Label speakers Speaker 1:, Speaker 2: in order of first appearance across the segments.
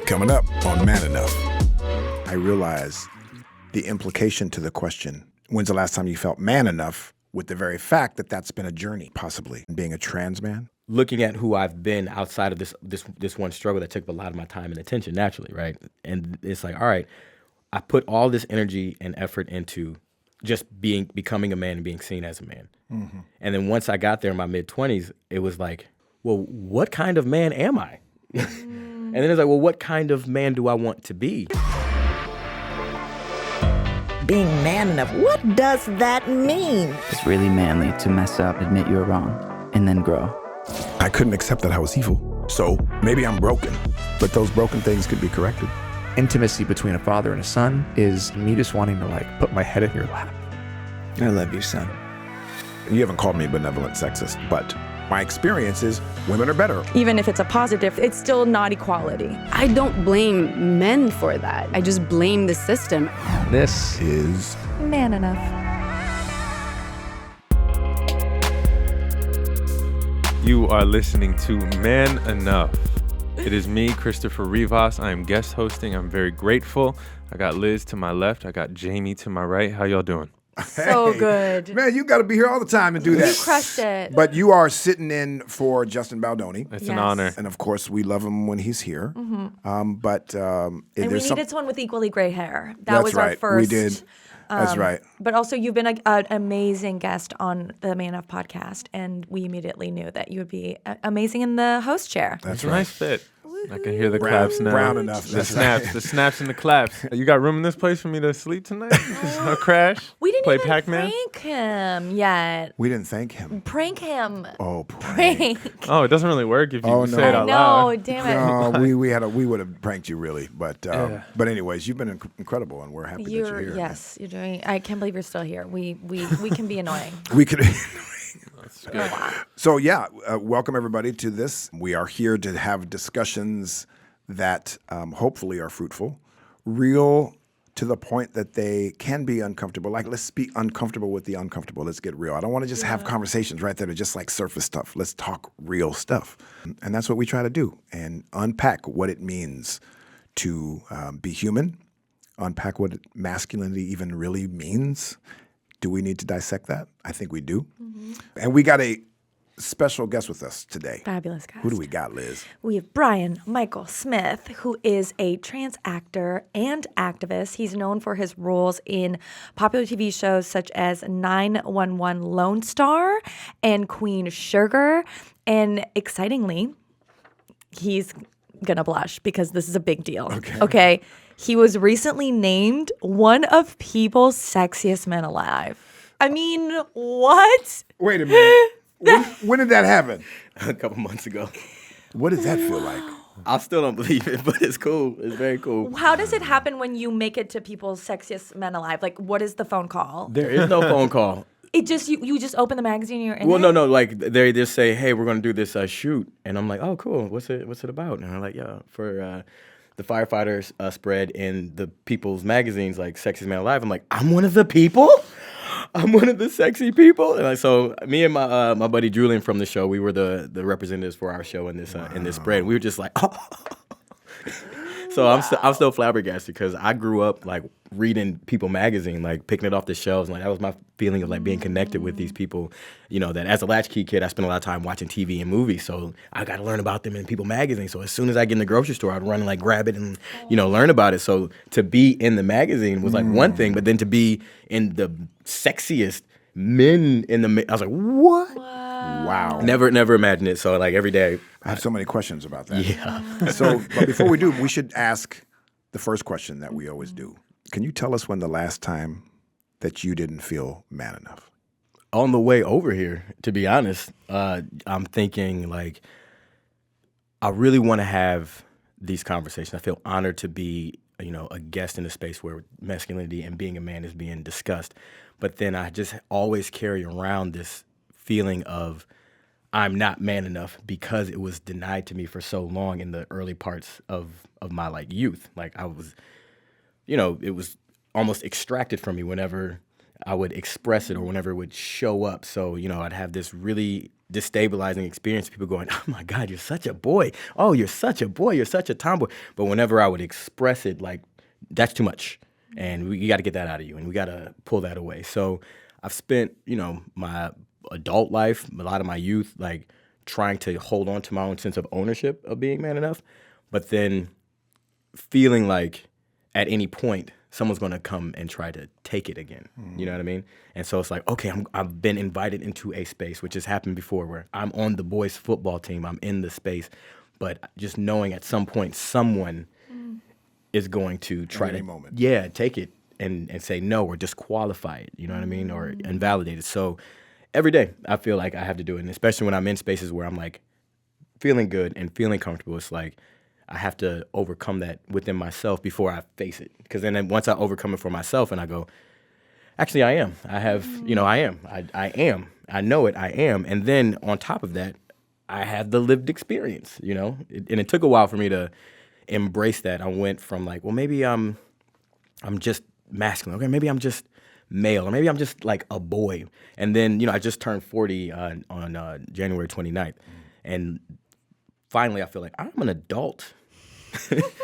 Speaker 1: Coming up on Man Enough, I realize the implication to the question, when's the last time you felt man enough, with the very fact that that's been a journey, possibly, being a trans man?
Speaker 2: Looking at who I've been outside of this one struggle that took a lot of my time and attention naturally, right? And it's like, all right, I put all this energy and effort into just becoming a man and being seen as a man. Mm-hmm. And then once I got there in my mid-20s, it was like, well, what kind of man am I? And then it's like, well, what kind of man do I want to be?
Speaker 3: Being man enough, what does that mean?
Speaker 4: It's really manly to mess up, admit you're wrong, and then grow.
Speaker 1: I couldn't accept that I was evil, so maybe I'm broken, but those broken things could be corrected.
Speaker 5: Intimacy between a father and a son is me just wanting to put my head in your lap.
Speaker 4: I love you, son.
Speaker 1: You haven't called me benevolent sexist, but my experience is women are better.
Speaker 6: Even if it's a positive, it's still not equality.
Speaker 7: I don't blame men for that. I just blame the system.
Speaker 5: This
Speaker 1: is
Speaker 6: Man Enough.
Speaker 8: You are listening to Man Enough. It is me, Christoper Rivas. I am guest hosting. I'm very grateful. I got Liz to my left. I got Jamie to my right. How y'all doing?
Speaker 6: So good.
Speaker 1: Man, you got to be here all the time and do that.
Speaker 6: You crushed it.
Speaker 1: But you are sitting in for Justin Baldoni.
Speaker 8: It's an honor.
Speaker 1: And of course, we love him when he's here.
Speaker 6: Mm-hmm.
Speaker 1: And
Speaker 6: we needed someone with equally gray hair.
Speaker 1: That's
Speaker 6: was
Speaker 1: right.
Speaker 6: our first.
Speaker 1: We did. That's right.
Speaker 6: But also, you've been an amazing guest on the Man Enough podcast, and we immediately knew that you would be amazing in the host chair.
Speaker 1: That's
Speaker 8: a
Speaker 1: right.
Speaker 8: nice fit. I can hear the claps now.
Speaker 1: Brown enough.
Speaker 8: The snaps and the claps. You got room in this place for me to sleep tonight? No crash?
Speaker 6: We didn't
Speaker 8: play
Speaker 6: even
Speaker 8: Pac-Man?
Speaker 6: prank him yet.
Speaker 1: We didn't thank him.
Speaker 6: Prank him.
Speaker 1: Oh, prank.
Speaker 8: Oh, it doesn't really work if you say it out
Speaker 6: I
Speaker 8: loud.
Speaker 6: know, damn it.
Speaker 1: No, we would have pranked you really, but anyways, you've been incredible, and we're happy that you're here.
Speaker 6: Yes, you're doing. I can't believe you're still here. We can be annoying.
Speaker 1: We could.
Speaker 8: That's good.
Speaker 1: So welcome everybody to this. We are here to have discussions that hopefully are fruitful, real to the point that they can be uncomfortable. Like, let's be uncomfortable with the uncomfortable. Let's get real. I don't want to just have conversations right there that are just like surface stuff. Let's talk real stuff. And that's what we try to do, and unpack what it means to be human, unpack what masculinity even really means. Do we need to dissect that? I think we do. Mm-hmm. And we got a special guest with us today.
Speaker 6: Fabulous guest.
Speaker 1: Who do we got, Liz?
Speaker 6: We have Brian Michael Smith, who is a trans actor and activist. He's known for his roles in popular TV shows such as 911 Lone Star and Queen Sugar. And excitingly, he's going to blush because this is a big deal. Okay. He was recently named one of People's Sexiest Men Alive. I mean, what?
Speaker 1: Wait a minute. When did that happen?
Speaker 2: A couple months ago.
Speaker 1: What does that feel like?
Speaker 2: I still don't believe it, but it's cool. It's very cool.
Speaker 6: How does it happen when you make it to People's Sexiest Men Alive? Like, what is the phone call?
Speaker 2: There is no phone call.
Speaker 6: It just you just open the magazine and you're in
Speaker 2: Well,
Speaker 6: it?
Speaker 2: no. Like they just say, "Hey, we're gonna do this shoot," and I'm like, "Oh, cool. What's it about?" And I'm like, "Yeah, for the firefighter spread in the People's magazines, like Sexiest Man Alive." I'm like, "I'm one of the people. I'm one of the sexy people." And so me and my buddy Julian from the show, we were the representatives for our show in this spread. We were just like, oh. So I'm still flabbergasted because I grew up like reading People magazine, like picking it off the shelves, and like that was my feeling of like being connected with these people. You know, that as a latchkey kid, I spent a lot of time watching TV and movies, so I got to learn about them in People magazine. So as soon as I get in the grocery store, I'd run and like grab it and learn about it. So to be in the magazine was like one thing, but then to be in the sexiest men in I was like, what?
Speaker 1: Wow.
Speaker 2: Never imagined it. So like every day.
Speaker 1: I have so many questions about that.
Speaker 2: Yeah.
Speaker 1: So, but before we do, we should ask the first question that we always do. Can you tell us when the last time that you didn't feel man enough?
Speaker 2: On the way over here, to be honest, I'm thinking like, I really want to have these conversations. I feel honored to be, a guest in a space where masculinity and being a man is being discussed. But then I just always carry around this feeling of I'm not man enough because it was denied to me for so long in the early parts of my like youth. Like I was, it was almost extracted from me whenever I would express it or whenever it would show up. So, I'd have this really destabilizing experience. People going, oh my God, you're such a boy. Oh, you're such a boy. You're such a tomboy. But whenever I would express it, like, that's too much. And you got to get that out of you, and we got to pull that away. So I've spent, my adult life, a lot of my youth, like trying to hold on to my own sense of ownership of being man enough, but then feeling like at any point someone's going to come and try to take it again. You know what I mean? And so it's like, okay, I've been invited into a space, which has happened before, where I'm on the boys' football team, I'm in the space, but just knowing at some point someone is going to try to take it and say no or disqualify it, you know what I mean, or invalidate it. So every day I feel like I have to do it, and especially when I'm in spaces where I'm like feeling good and feeling comfortable, it's like I have to overcome that within myself before I face it. Because then once I overcome it for myself and I go, actually I am. I have, I am. I am. I know it. I am. And then on top of that, I have the lived experience, and it took a while for me to embrace that. I went from like, well, maybe I'm just masculine. Okay, maybe I'm just male, or maybe I'm just like a boy. And then, I just turned 40 on January 29th. And finally, I feel like I'm an adult.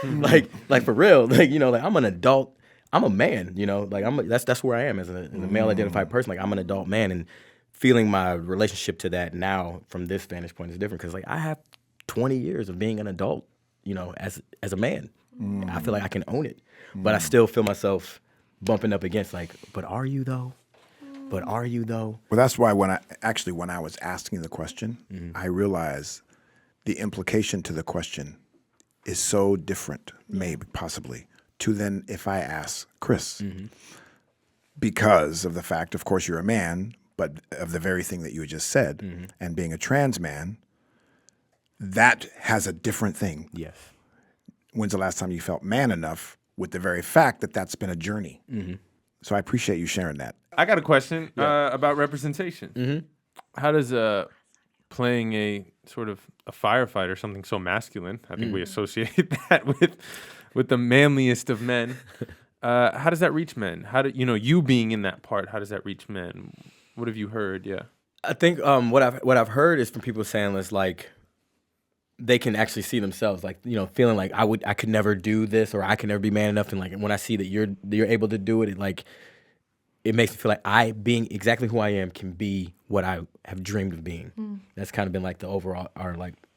Speaker 2: like for real, like I'm an adult. I'm a man. That's where I am as a male identified person. Like I'm an adult man, and feeling my relationship to that now from this vantage point is different because like I have 20 years of being an adult. As a man, I feel like I can own it, but I still feel myself bumping up against like, but are you though? But are you though?
Speaker 1: Well, that's why when I was asking the question, I realized the implication to the question is so different, maybe, possibly, to than if I ask Chris. Because of the fact, of course, you're a man, but of the very thing that you just said, and being a trans man, that has a different thing.
Speaker 2: Yes.
Speaker 1: When's the last time you felt man enough with the very fact that that's been a journey? So I appreciate you sharing that.
Speaker 8: I got a question about representation. How does playing a sort of a firefighter, something so masculine, I think we associate that with the manliest of men. How does that reach men? How do you being in that part? How does that reach men? What have you heard? Yeah,
Speaker 2: I think what I've heard is from people saying it's like they can actually see themselves, like feeling like I could never do this, or I could never be man enough. And like when I see that you're able to do it, it makes me feel like I, being exactly who I am, can be what I have dreamed of being. That's kind of been like the overall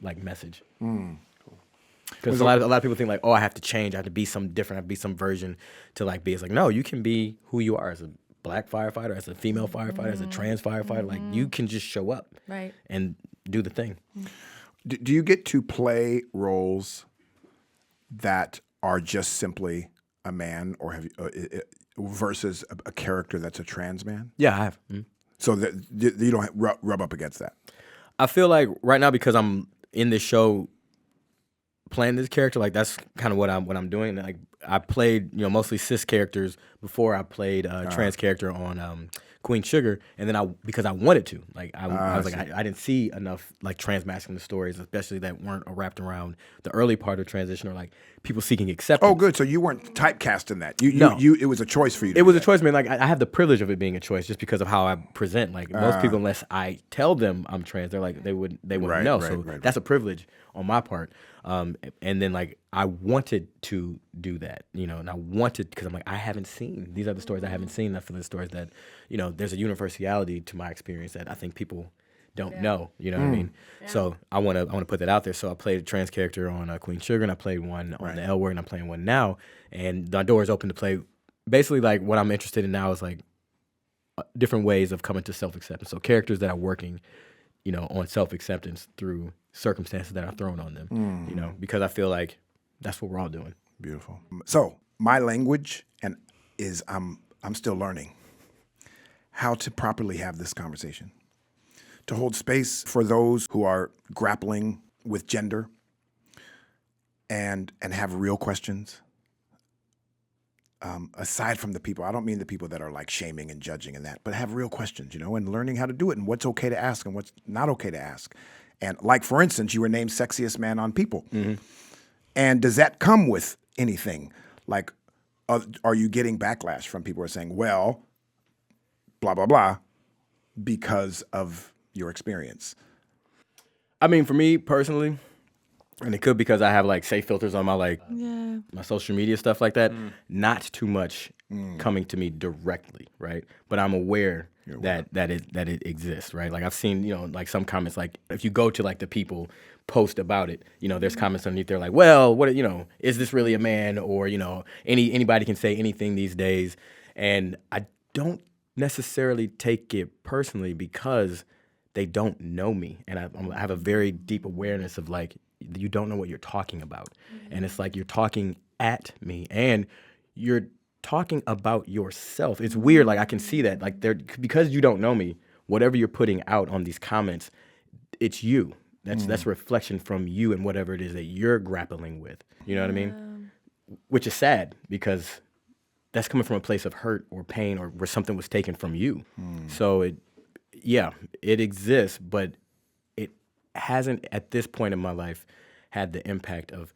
Speaker 2: like message. Because a lot of people think like, oh, I have to change, I have to be some different, I have to be some version to like be. It's like, no, you can be who you are as a black firefighter, as a female firefighter, as a trans firefighter. Like you can just show up and do the thing.
Speaker 1: Do you get to play roles that are just simply a man, or have you, versus a character that's a trans man?
Speaker 2: Yeah, I have.
Speaker 1: So that you don't rub up against that?
Speaker 2: I feel like right now, because I'm in this show playing this character, like that's kind of what I'm doing. Like I played mostly cis characters before I played a trans character on Queen Sugar, and then because I wanted to, like I was like I didn't see enough like trans masculine stories, especially that weren't wrapped around the early part of transition, or like people seeking acceptance.
Speaker 1: Oh, good. So you weren't typecast in that.
Speaker 2: No.
Speaker 1: It was a choice for you.
Speaker 2: It was a choice, man. Like I have the privilege of it being a choice, just because of how I present. Like most people, unless I tell them I'm trans, they're like they wouldn't know. So that's a privilege on my part. And then like I wanted to do that, and I wanted, because I'm like, I haven't seen these other stories. I haven't seen enough of the stories that, there's a universality to my experience that I think people don't know. You know what I mean? Yeah. So I want to put that out there. So I played a trans character on Queen Sugar, and I played one on the L Word, and I'm playing one now. And the door is open to play. Basically, like what I'm interested in now is like different ways of coming to self-acceptance. So characters that are working, on self-acceptance through circumstances that are thrown on them, because I feel like that's what we're all doing.
Speaker 1: Beautiful. So my language is I'm still learning how to properly have this conversation, to hold space for those who are grappling with gender and have real questions. Aside from the people, I don't mean the people that are like shaming and judging and that, but have real questions, and learning how to do it and what's okay to ask and what's not okay to ask. And like, for instance, you were named Sexiest Man on People. And does that come with anything? Like, are you getting backlash from people who are saying, well, blah, blah, blah, because of your experience?
Speaker 2: I mean, for me personally, and it could because I have like safe filters on my my social media stuff like that. Not too much coming to me directly, right? But I'm aware that it exists, right? Like I've seen, like some comments, like if you go to like the people post about it, there's comments underneath there like, well, what, is this really a man? Or anybody can say anything these days, and I don't necessarily take it personally because they don't know me, and I have a very deep awareness of like, you don't know what you're talking about. And it's like you're talking at me and you're talking about yourself. It's weird. Like I can see that like because you don't know me, whatever you're putting out on these comments, it's you. That's a reflection from you and whatever it is that you're grappling with. You know what I mean? Which is sad because that's coming from a place of hurt or pain or where something was taken from you. So it exists, but hasn't at this point in my life had the impact of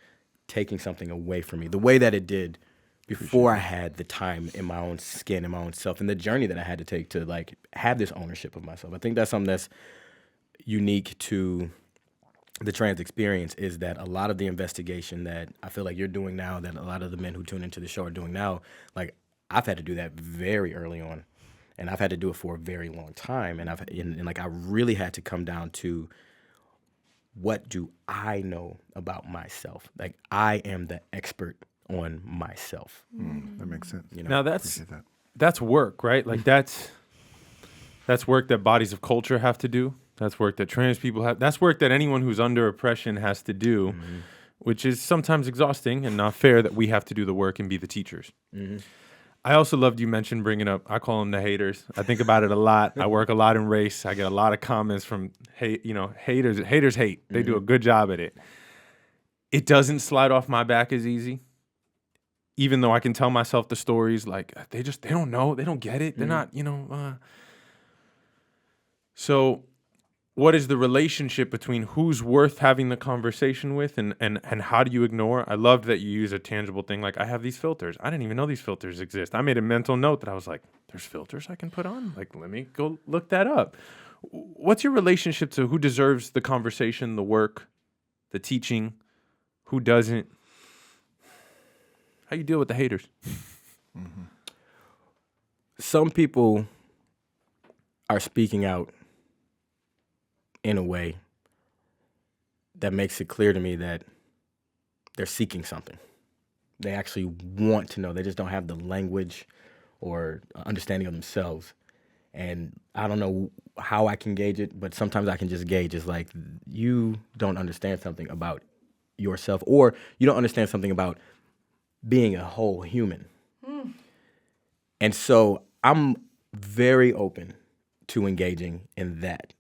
Speaker 2: taking something away from me the way that it did before I had the time in my own skin, in my own self, and the journey that I had to take to like have this ownership of myself. I think that's something that's unique to the trans experience, is that a lot of the investigation that I feel like you're doing now, that a lot of the men who tune into the show are doing now, like I've had to do that very early on, and I've had to do it for a very long time, and I really had to come down to, what do I know about myself? Like I am the expert on myself.
Speaker 1: That makes sense.
Speaker 8: Now that's work, right? Like that's work that bodies of culture have to do. That's work that trans people have. That's work that anyone who's under oppression has to do, which is sometimes exhausting and not fair that we have to do the work and be the teachers. I also loved you mentioned bringing up, I call them the haters. I think about it a lot. I work a lot in race. I get a lot of comments from haters. Haters hate. They do a good job at it. It doesn't slide off my back as easy. Even though I can tell myself the stories, like they don't know, they don't get it. They're not, So what is the relationship between who's worth having the conversation with and how do you ignore? I loved that you use a tangible thing like, I have these filters. I didn't even know these filters exist. I made a mental note that I was like, there's filters I can put on? Like, let me go look that up. What's your relationship to who deserves the conversation, the work, the teaching, who doesn't? How you deal with the haters?
Speaker 2: Some people are speaking out in a way that makes it clear to me that they're seeking something. They actually want to know. They just don't have the language or understanding of themselves. And I don't know how I can gauge it, but sometimes I can just gauge. It's like, you don't understand something about yourself, or you don't understand something about being a whole human. And so I'm very open to engaging in that.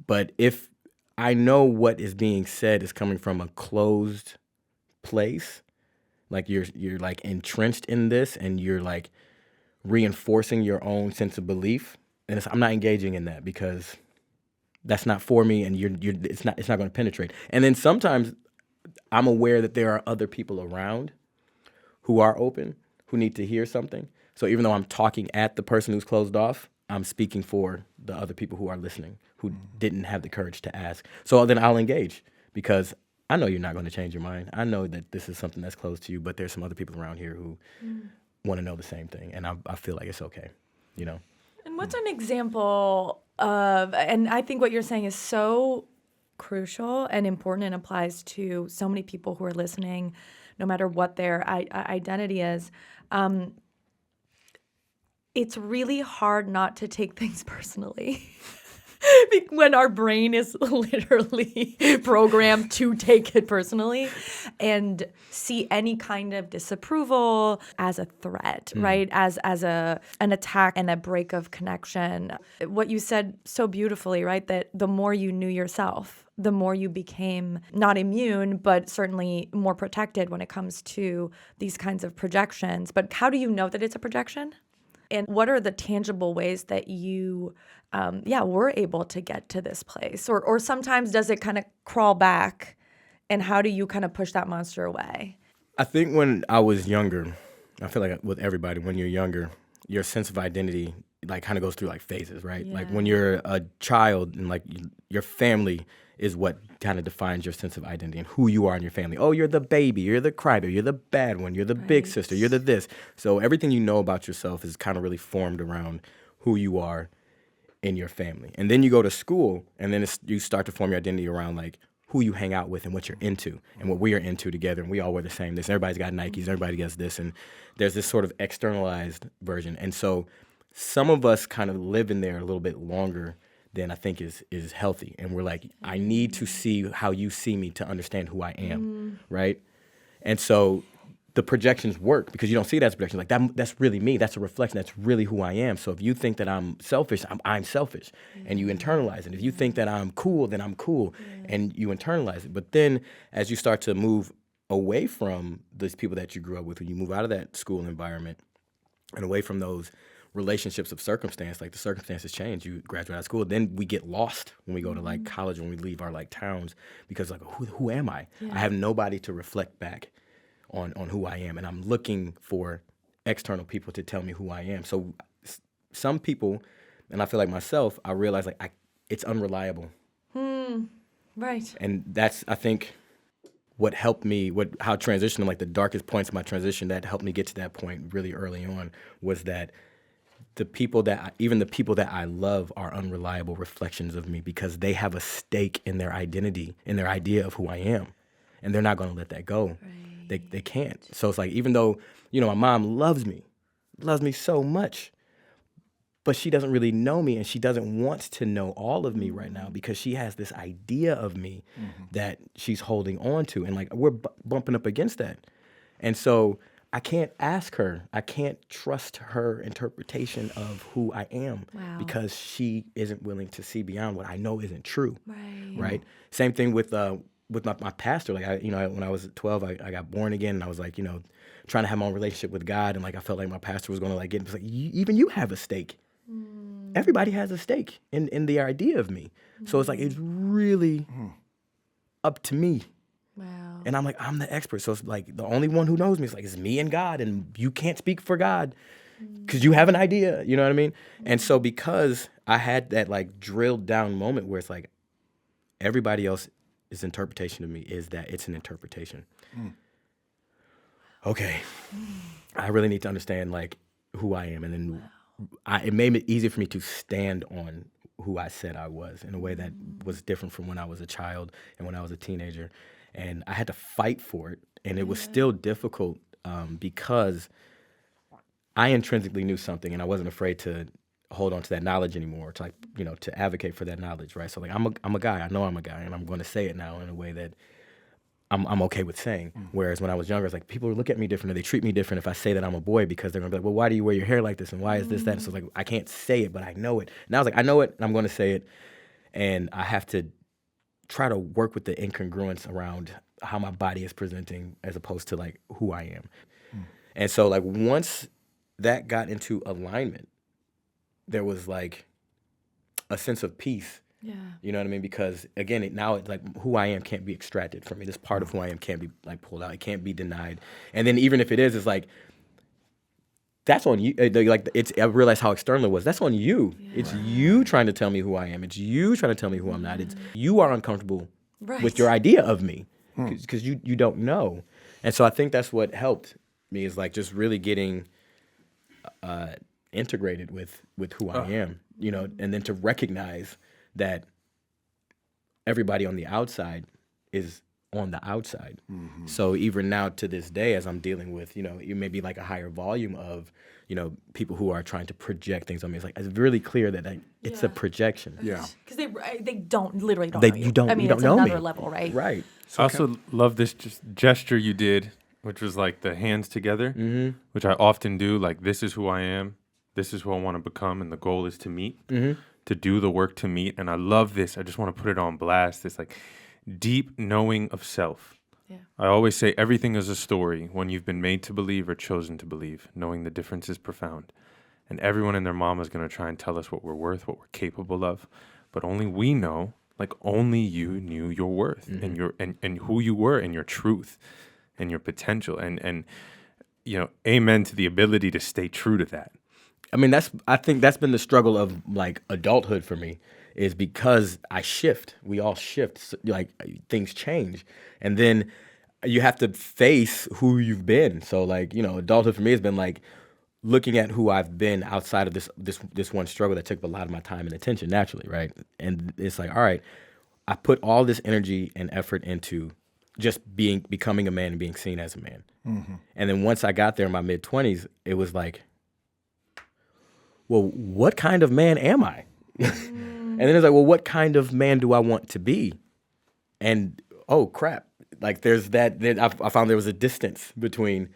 Speaker 2: But if I know what is being said is coming from a closed place, like you're like entrenched in this and you're like reinforcing your own sense of belief, and I'm not engaging in that because that's not for me, and it's not going to penetrate. And then sometimes I'm aware that there are other people around who are open, who need to hear something. So even though I'm talking at the person who's closed off, I'm speaking for the other people who are listening, who didn't have the courage to ask. So then I'll engage because I know you're not going to change your mind. I know that this is something that's close to you, but there's some other people around here who want to know the same thing, and I feel like it's okay,
Speaker 6: And what's an example of, and I think what you're saying is so crucial and important and applies to so many people who are listening, no matter what their identity is. It's really hard not to take things personally when our brain is literally programmed to take it personally and see any kind of disapproval as a threat, right? As an attack and a break of connection. What you said so beautifully, right? That the more you knew yourself, the more you became not immune, but certainly more protected when it comes to these kinds of projections. But how do you know that it's a projection? And what are the tangible ways that you, were able to get to this place? Or sometimes does it kind of crawl back, and how do you kind of push that monster away?
Speaker 2: I think when I was younger, I feel like with everybody, when you're younger, your sense of identity like kind of goes through like phases, right? Like
Speaker 6: Yeah.
Speaker 2: when you're a child and like your family is what kind of defines your sense of identity and who you are in your family. Oh, you're the baby, you're the crybaby, you're the bad one, you're the big sister, you're the this. So everything you know about yourself is kind of really formed around who you are in your family. And then you go to school and then you start to form your identity around like who you hang out with and what you're into and what we are into together. And we all wear the same this. Everybody's got Nikes, everybody gets this. And there's this sort of externalized version. And so some of us kind of live in there a little bit longer than I think is healthy. And we're like, I need to see how you see me to understand who I am, right? And so the projections work because you don't see that as a projection. Like that's really me. That's a reflection. That's really who I am. So if you think that I'm selfish, I'm selfish, and you internalize it. If you think that I'm cool, then I'm cool, and you internalize it. But then as you start to move away from those people that you grew up with, when you move out of that school environment and away from those relationships of circumstance, like the circumstances change, you graduate out of school, then we get lost when we go to like college, when we leave our like towns, because like who am I? I have nobody to reflect back on who I am, and I'm looking for external people to tell me who I am. So some people, and I feel like myself, I realize like it's unreliable.
Speaker 6: Right.
Speaker 2: And that's, I think, what helped me, how transitioning, like the darkest points of my transition that helped me get to that point really early on was that even the people that I love are unreliable reflections of me because they have a stake in their identity, in their idea of who I am. And they're not going to let that go. Right. They can't. So it's like, even though, my mom loves me so much, but she doesn't really know me and she doesn't want to know all of me right now because she has this idea of me that she's holding on to. And like, we're bumping up against that. And so I can't ask her. I can't trust her interpretation of who I am because she isn't willing to see beyond what I know isn't true. Right? Same thing with my pastor. Like when I was 12, I got born again, and I was like, trying to have my own relationship with God, and like I felt like my pastor was going to like get. It's like even you have a stake. Everybody has a stake in the idea of me. So it's like it's really up to me.
Speaker 6: Wow.
Speaker 2: And I'm like, I'm the expert. So it's like the only one who knows me is like, it's me and God. And you can't speak for God because you have an idea. You know what I mean? And so because I had that like drilled down moment where it's like everybody else's interpretation of me is that it's an interpretation. Okay. I really need to understand like who I am. And then it made it easier for me to stand on who I said I was in a way that was different from when I was a child and when I was a teenager. And I had to fight for it, and it was still difficult because I intrinsically knew something, and I wasn't afraid to hold on to that knowledge anymore, to like to advocate for that knowledge, right? So like I'm a guy, I know I'm a guy, and I'm going to say it now in a way that I'm okay with saying. Whereas when I was younger, it's like people look at me different, or they treat me different if I say that I'm a boy because they're gonna be like, well, why do you wear your hair like this, and why is this that? And so it's like I can't say it, but I know it. And I was like, I know it, and I'm going to say it, and I have to try to work with the incongruence around how my body is presenting as opposed to like who I am. And so like once that got into alignment, there was like a sense of peace. Yeah. You know what I mean? Because again, now it's like who I am can't be extracted from me. This part of who I am can't be like pulled out. It can't be denied. And then even if it is, it's like, that's on you. Like I realized how external it was. That's on you. Yeah. It's you trying to tell me who I am. It's you trying to tell me who I'm not. It's you are uncomfortable with your idea of me because you don't know. And so I think that's what helped me is like just really getting integrated with who I am, and then to recognize that everybody on the outside is on the outside. So even now to this day, as I'm dealing with, it may be like a higher volume of, people who are trying to project things on me. It's like, it's really clear that it's a projection.
Speaker 6: Yeah. Because they literally don't
Speaker 2: know
Speaker 6: you.
Speaker 2: You don't,
Speaker 6: I mean,
Speaker 2: you don't
Speaker 6: it's
Speaker 2: know
Speaker 6: another
Speaker 2: me.
Speaker 6: level, right?
Speaker 2: Right.
Speaker 8: I also love this gesture you did, which was like the hands together, which I often do. Like, this is who I am. This is who I want to become. And the goal is to meet, to do the work to meet. And I love this. I just want to put it on blast. This like deep knowing of self. Yeah. I always say everything is a story when you've been made to believe or chosen to believe. Knowing the difference is profound. And everyone and their mama is going to try and tell us what we're worth, what we're capable of. But only we know, like only you knew your worth and your and who you were and your truth and your potential. And amen to the ability to stay true to that.
Speaker 2: I mean, I think that's been the struggle of like adulthood for me, is because I shift. We all shift. Like things change, and then you have to face who you've been. So like, adulthood for me has been like looking at who I've been outside of this one struggle that took a lot of my time and attention naturally, right? And it's like, all right, I put all this energy and effort into just becoming a man and being seen as a man. Mm-hmm. And then once I got there in my mid-20s, it was like, well, what kind of man am I? And then it's like, well, what kind of man do I want to be? And oh crap, like there's that. Then I found there was a distance between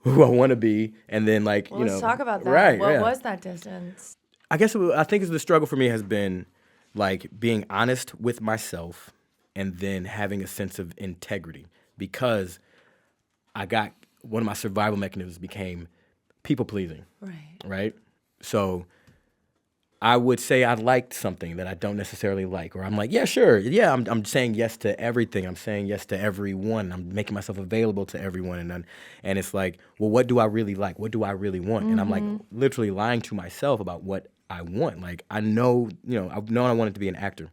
Speaker 2: who I want to be, and then like
Speaker 6: let's talk about that.
Speaker 2: Right?
Speaker 6: What was that distance?
Speaker 2: I guess I think the struggle for me has been like being honest with myself, and then having a sense of integrity, because one of my survival mechanisms became people pleasing. Right. So I would say I liked something that I don't necessarily like, or I'm like, yeah, sure. Yeah, I'm saying yes to everything. I'm saying yes to everyone. I'm making myself available to everyone. And it's like, well, what do I really like? What do I really want? And I'm like literally lying to myself about what I want. Like I've known I wanted to be an actor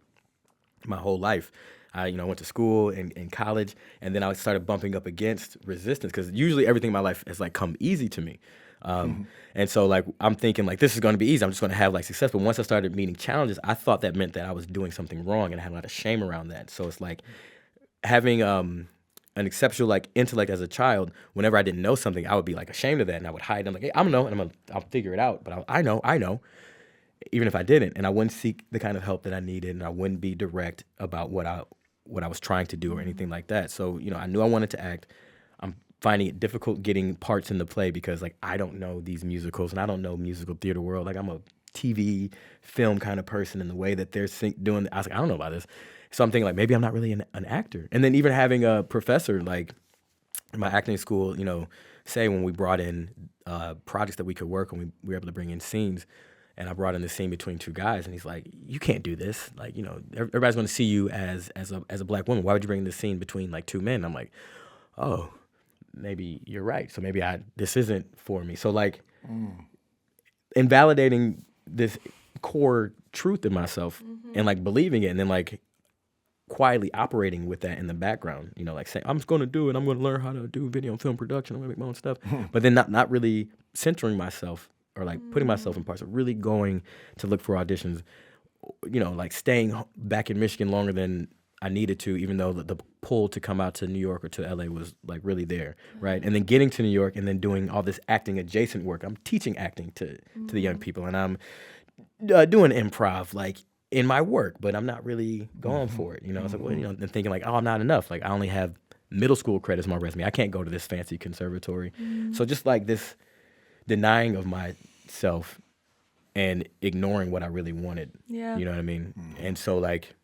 Speaker 2: my whole life. I went to school and college, and then I started bumping up against resistance, because usually everything in my life has like come easy to me. And so like I'm thinking like this is going to be easy. I'm just going to have like success. But once I started meeting challenges, I thought that meant that I was doing something wrong, and I had a lot of shame around that. So it's like having an exceptional like intellect as a child. Whenever I didn't know something, I would be like ashamed of that, and I would hide. I'm like, hey, I don't know, and I'll figure it out. But I know, even if I didn't, and I wouldn't seek the kind of help that I needed, and I wouldn't be direct about what I was trying to do or anything like that. So I knew I wanted to act. I'm finding it difficult getting parts in the play because like I don't know these musicals, and I don't know musical theater world. Like I'm a TV film kind of person, in the way that they're doing. I was like, I don't know about this. So I'm thinking like maybe I'm not really an actor. And then even having a professor like in my acting school, say when we brought in projects that we could work on, we were able to bring in scenes. And I brought in the scene between two guys, and he's like, "You can't do this. Like, everybody's going to see you as a black woman. Why would you bring this scene between like two men?" I'm like, "Oh, maybe you're right. So maybe this isn't for me." So like, invalidating this core truth in myself and like believing it, and then like quietly operating with that in the background. Like saying, "I'm just going to do it. I'm going to learn how to do video and film production. I'm going to make my own stuff," but then not really centering myself, or like putting myself in parts, of really going to look for auditions, like staying back in Michigan longer than I needed to, even though the pull to come out to New York or to LA was like really there, right? And then getting to New York and then doing all this acting adjacent work. I'm teaching acting to the young people, and I'm doing improv like in my work, but I'm not really going for it. It's like, well, and thinking like, oh, I'm not enough. Like I only have middle school credits on my resume. I can't go to this fancy conservatory. So just like this denying of myself and ignoring what I really wanted. Yeah. You know what I mean? And so like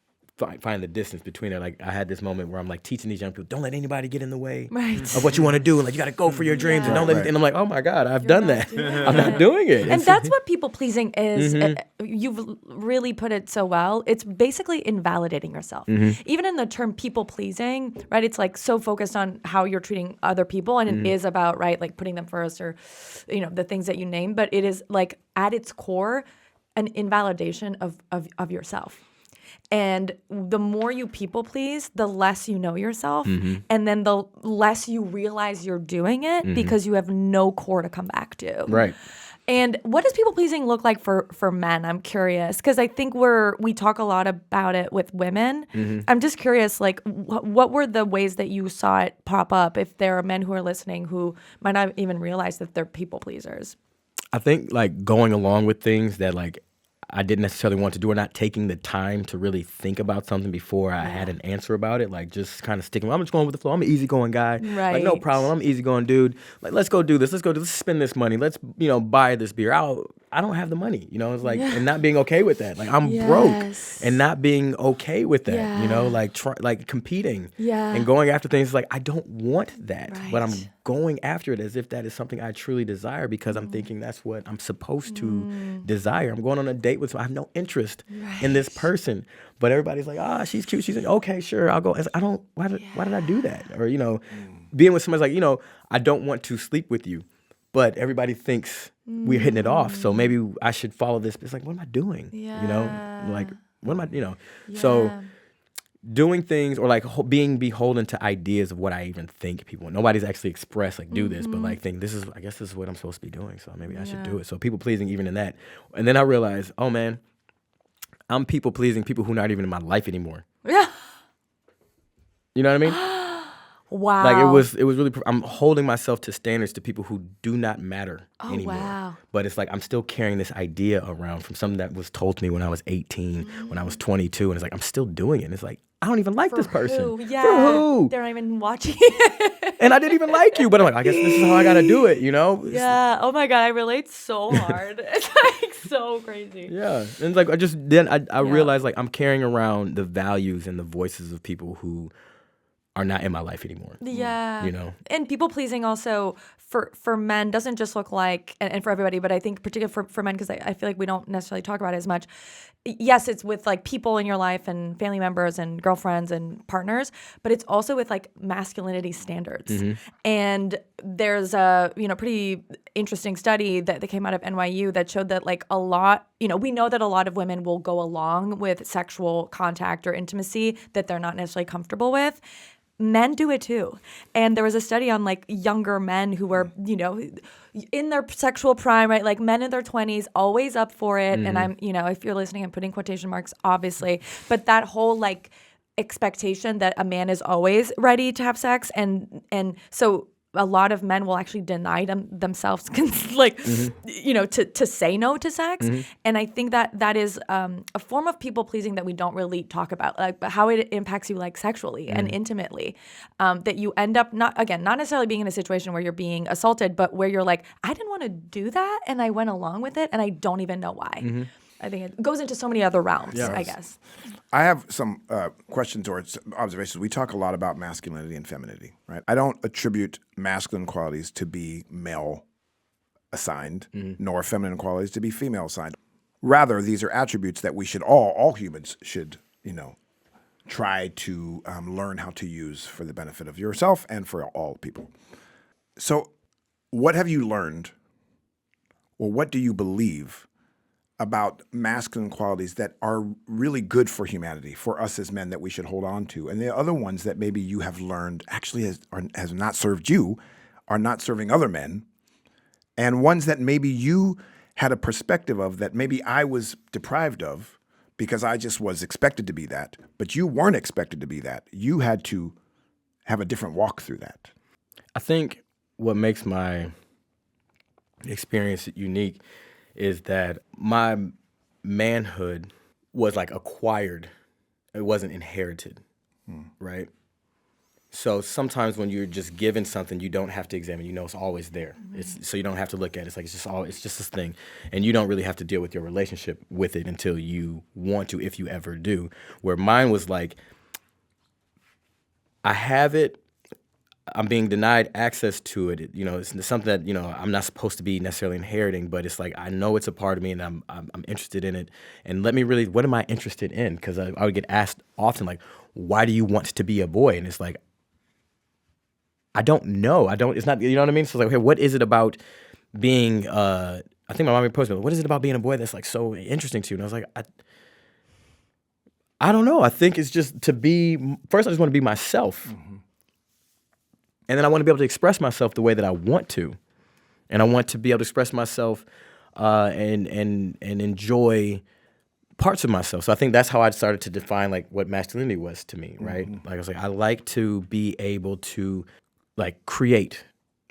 Speaker 2: find the distance between it. Like I had this moment where I'm like teaching these young people, don't let anybody get in the way of what you want to do. And like you got to go for your dreams and don't let and I'm like, oh my God, I've done that. I'm not doing it.
Speaker 6: And that's what people pleasing is. You've really put it so well. It's basically invalidating yourself. Even in the term people pleasing, right? It's like so focused on how you're treating other people, and it is about like putting them first, or the things that you name. But it is like at its core an invalidation of yourself. And the more you people please, the less you know yourself. And then the less you realize you're doing it because you have no core to come back to.
Speaker 2: Right.
Speaker 6: And what does people pleasing look like for men? I'm curious, because I think we talk a lot about it with women. I'm just curious, like what were the ways that you saw it pop up, if there are men who are listening who might not even realize that they're people pleasers?
Speaker 2: I think like going along with things that like I didn't necessarily want to do, or not taking the time to really think about something before I had an answer about it. Like just kind of sticking, I'm just going with the flow. I'm an easygoing guy.
Speaker 6: Right.
Speaker 2: Like no problem. I'm an easygoing dude. Like let's go do this. Let's spend this money. Let's, buy this beer. I don't have the money, it's like, and not being okay with that. Like I'm broke and not being okay with that, like competing and going after things like I don't want that, but I'm going after it as if that is something I truly desire, because I'm thinking that's what I'm supposed to desire. I'm going on a date with someone. I have no interest in this person, but everybody's like, she's cute. She's like, okay, sure, I'll go. I don't, why did I do that? Or, being with somebody's like, I don't want to sleep with you, but everybody thinks we're hitting it off. So maybe I should follow this. It's like, what am I doing?
Speaker 6: Yeah.
Speaker 2: You know, like, what am I, So
Speaker 6: Yeah.
Speaker 2: doing things or like being beholden to ideas of what I even think people want. Nobody's actually expressed like do this, but like think I guess this is what I'm supposed to be doing. So maybe I should do it. So people pleasing even in that. And then I realized, oh man, I'm people pleasing people who are not even in my life anymore.
Speaker 6: Yeah.
Speaker 2: You know what I mean?
Speaker 6: Wow.
Speaker 2: Like it was really. I'm holding myself to standards to people who do not matter anymore.
Speaker 6: Wow.
Speaker 2: But it's like I'm still carrying this idea around from something that was told to me when I was 18, when I was 22, and it's like I'm still doing it. And it's like I don't even like this person.
Speaker 6: Who? Yeah.
Speaker 2: For who?
Speaker 6: They're not even watching.
Speaker 2: And I didn't even like you, but I'm like, I guess this is how I gotta do it. You know?
Speaker 6: Yeah. Oh my God, I relate so hard. It's like so crazy.
Speaker 2: Yeah. And it's like I realized like I'm carrying around the values and the voices of people who are not in my life anymore.
Speaker 6: Yeah.
Speaker 2: You know?
Speaker 6: And people pleasing also for men doesn't just look like, and for everybody, but I think particularly for men, because I feel like we don't necessarily talk about it as much. Yes, it's with like people in your life and family members and girlfriends and partners, but it's also with like masculinity standards. And there's a, pretty interesting study that came out of NYU that showed that like a lot, we know that a lot of women will go along with sexual contact or intimacy that they're not necessarily comfortable with. Men do it too. And there was a study on like younger men who were, in their sexual prime, right? Like men in their 20s, always up for it. And I'm, if you're listening, I'm putting quotation marks, obviously. But that whole like expectation that a man is always ready to have sex. And so a lot of men will actually deny themselves like, to say no to sex. And I think that is a form of people pleasing that we don't really talk about, like how it impacts you like sexually and intimately, that you end up not necessarily being in a situation where you're being assaulted, but where you're like, I didn't want to do that. And I went along with it and I don't even know why. I think it goes into so many other realms, I guess.
Speaker 1: I have some questions or observations. We talk a lot about masculinity and femininity, right? I don't attribute masculine qualities to be male assigned, nor feminine qualities to be female assigned. Rather, these are attributes that we should all humans should, try to learn how to use for the benefit of yourself and for all people. So what have you learned, or what do you believe about masculine qualities that are really good for humanity, for us as men, that we should hold on to, and the other ones that maybe you have learned actually has not served you, are not serving other men, and ones that maybe you had a perspective of that maybe I was deprived of because I just was expected to be that, but you weren't expected to be that. You had to have a different walk through that.
Speaker 2: I think what makes my experience unique is that my manhood was like acquired. It wasn't inherited, right? So sometimes when you're just given something, you don't have to examine. It's always there. So you don't have to look at it. It's like it's just this thing, and you don't really have to deal with your relationship with it until you want to, if you ever do. Where mine was like, I have it. I'm being denied access to it. It's something that, I'm not supposed to be necessarily inheriting, but it's like, I know it's a part of me and I'm interested in it. And what am I interested in? Because I would get asked often, like, why do you want to be a boy? And it's like, I don't know. It's not, you know what I mean? So it's like, okay, what is it about being, I think my mom posted, what is it about being a boy that's like so interesting to you? And I was like, I don't know. I think it's just to be, first I just want to be myself. And then I want to be able to express myself the way that I want to. And I want to be able to express myself and enjoy parts of myself. So I think that's how I started to define like what masculinity was to me, right? Like I was like, I like to be able to like create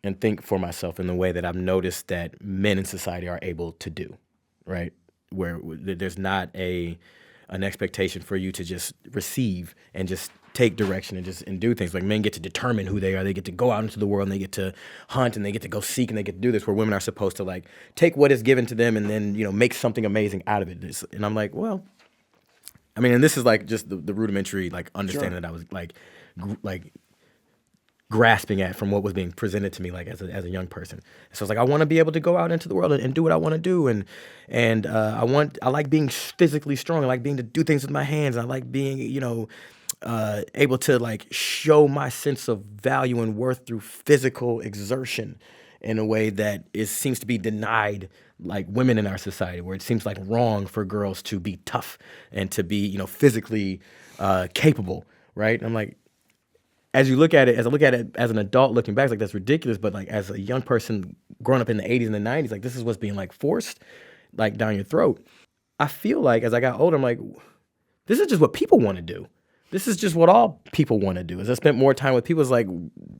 Speaker 2: and think for myself in the way that I've noticed that men in society are able to do, right? Where there's not an expectation for you to just receive and just take direction and do things. Like men get to determine who they are. They get to go out into the world and they get to hunt and they get to go seek and they get to do this, where women are supposed to like take what is given to them and then, make something amazing out of it. And I'm like, well, I mean, and this is like just the rudimentary like understanding that I was like grasping at from what was being presented to me like as a young person. So it's like I want to be able to go out into the world and do what I want to do, and I like being physically strong. I like being to do things with my hands. I like being able to like show my sense of value and worth through physical exertion. in a way that seems to be denied like women in our society, where it seems like wrong for girls to be tough and to be, physically capable, right? And I'm like, as I look at it as an adult looking back, it's like that's ridiculous. But like as a young person growing up in the 80s and the 90s, like this is what's being like forced like down your throat. I feel like as I got older, I'm like, this is just what people want to do. This is just what all people want to do. As I spent more time with people, it's like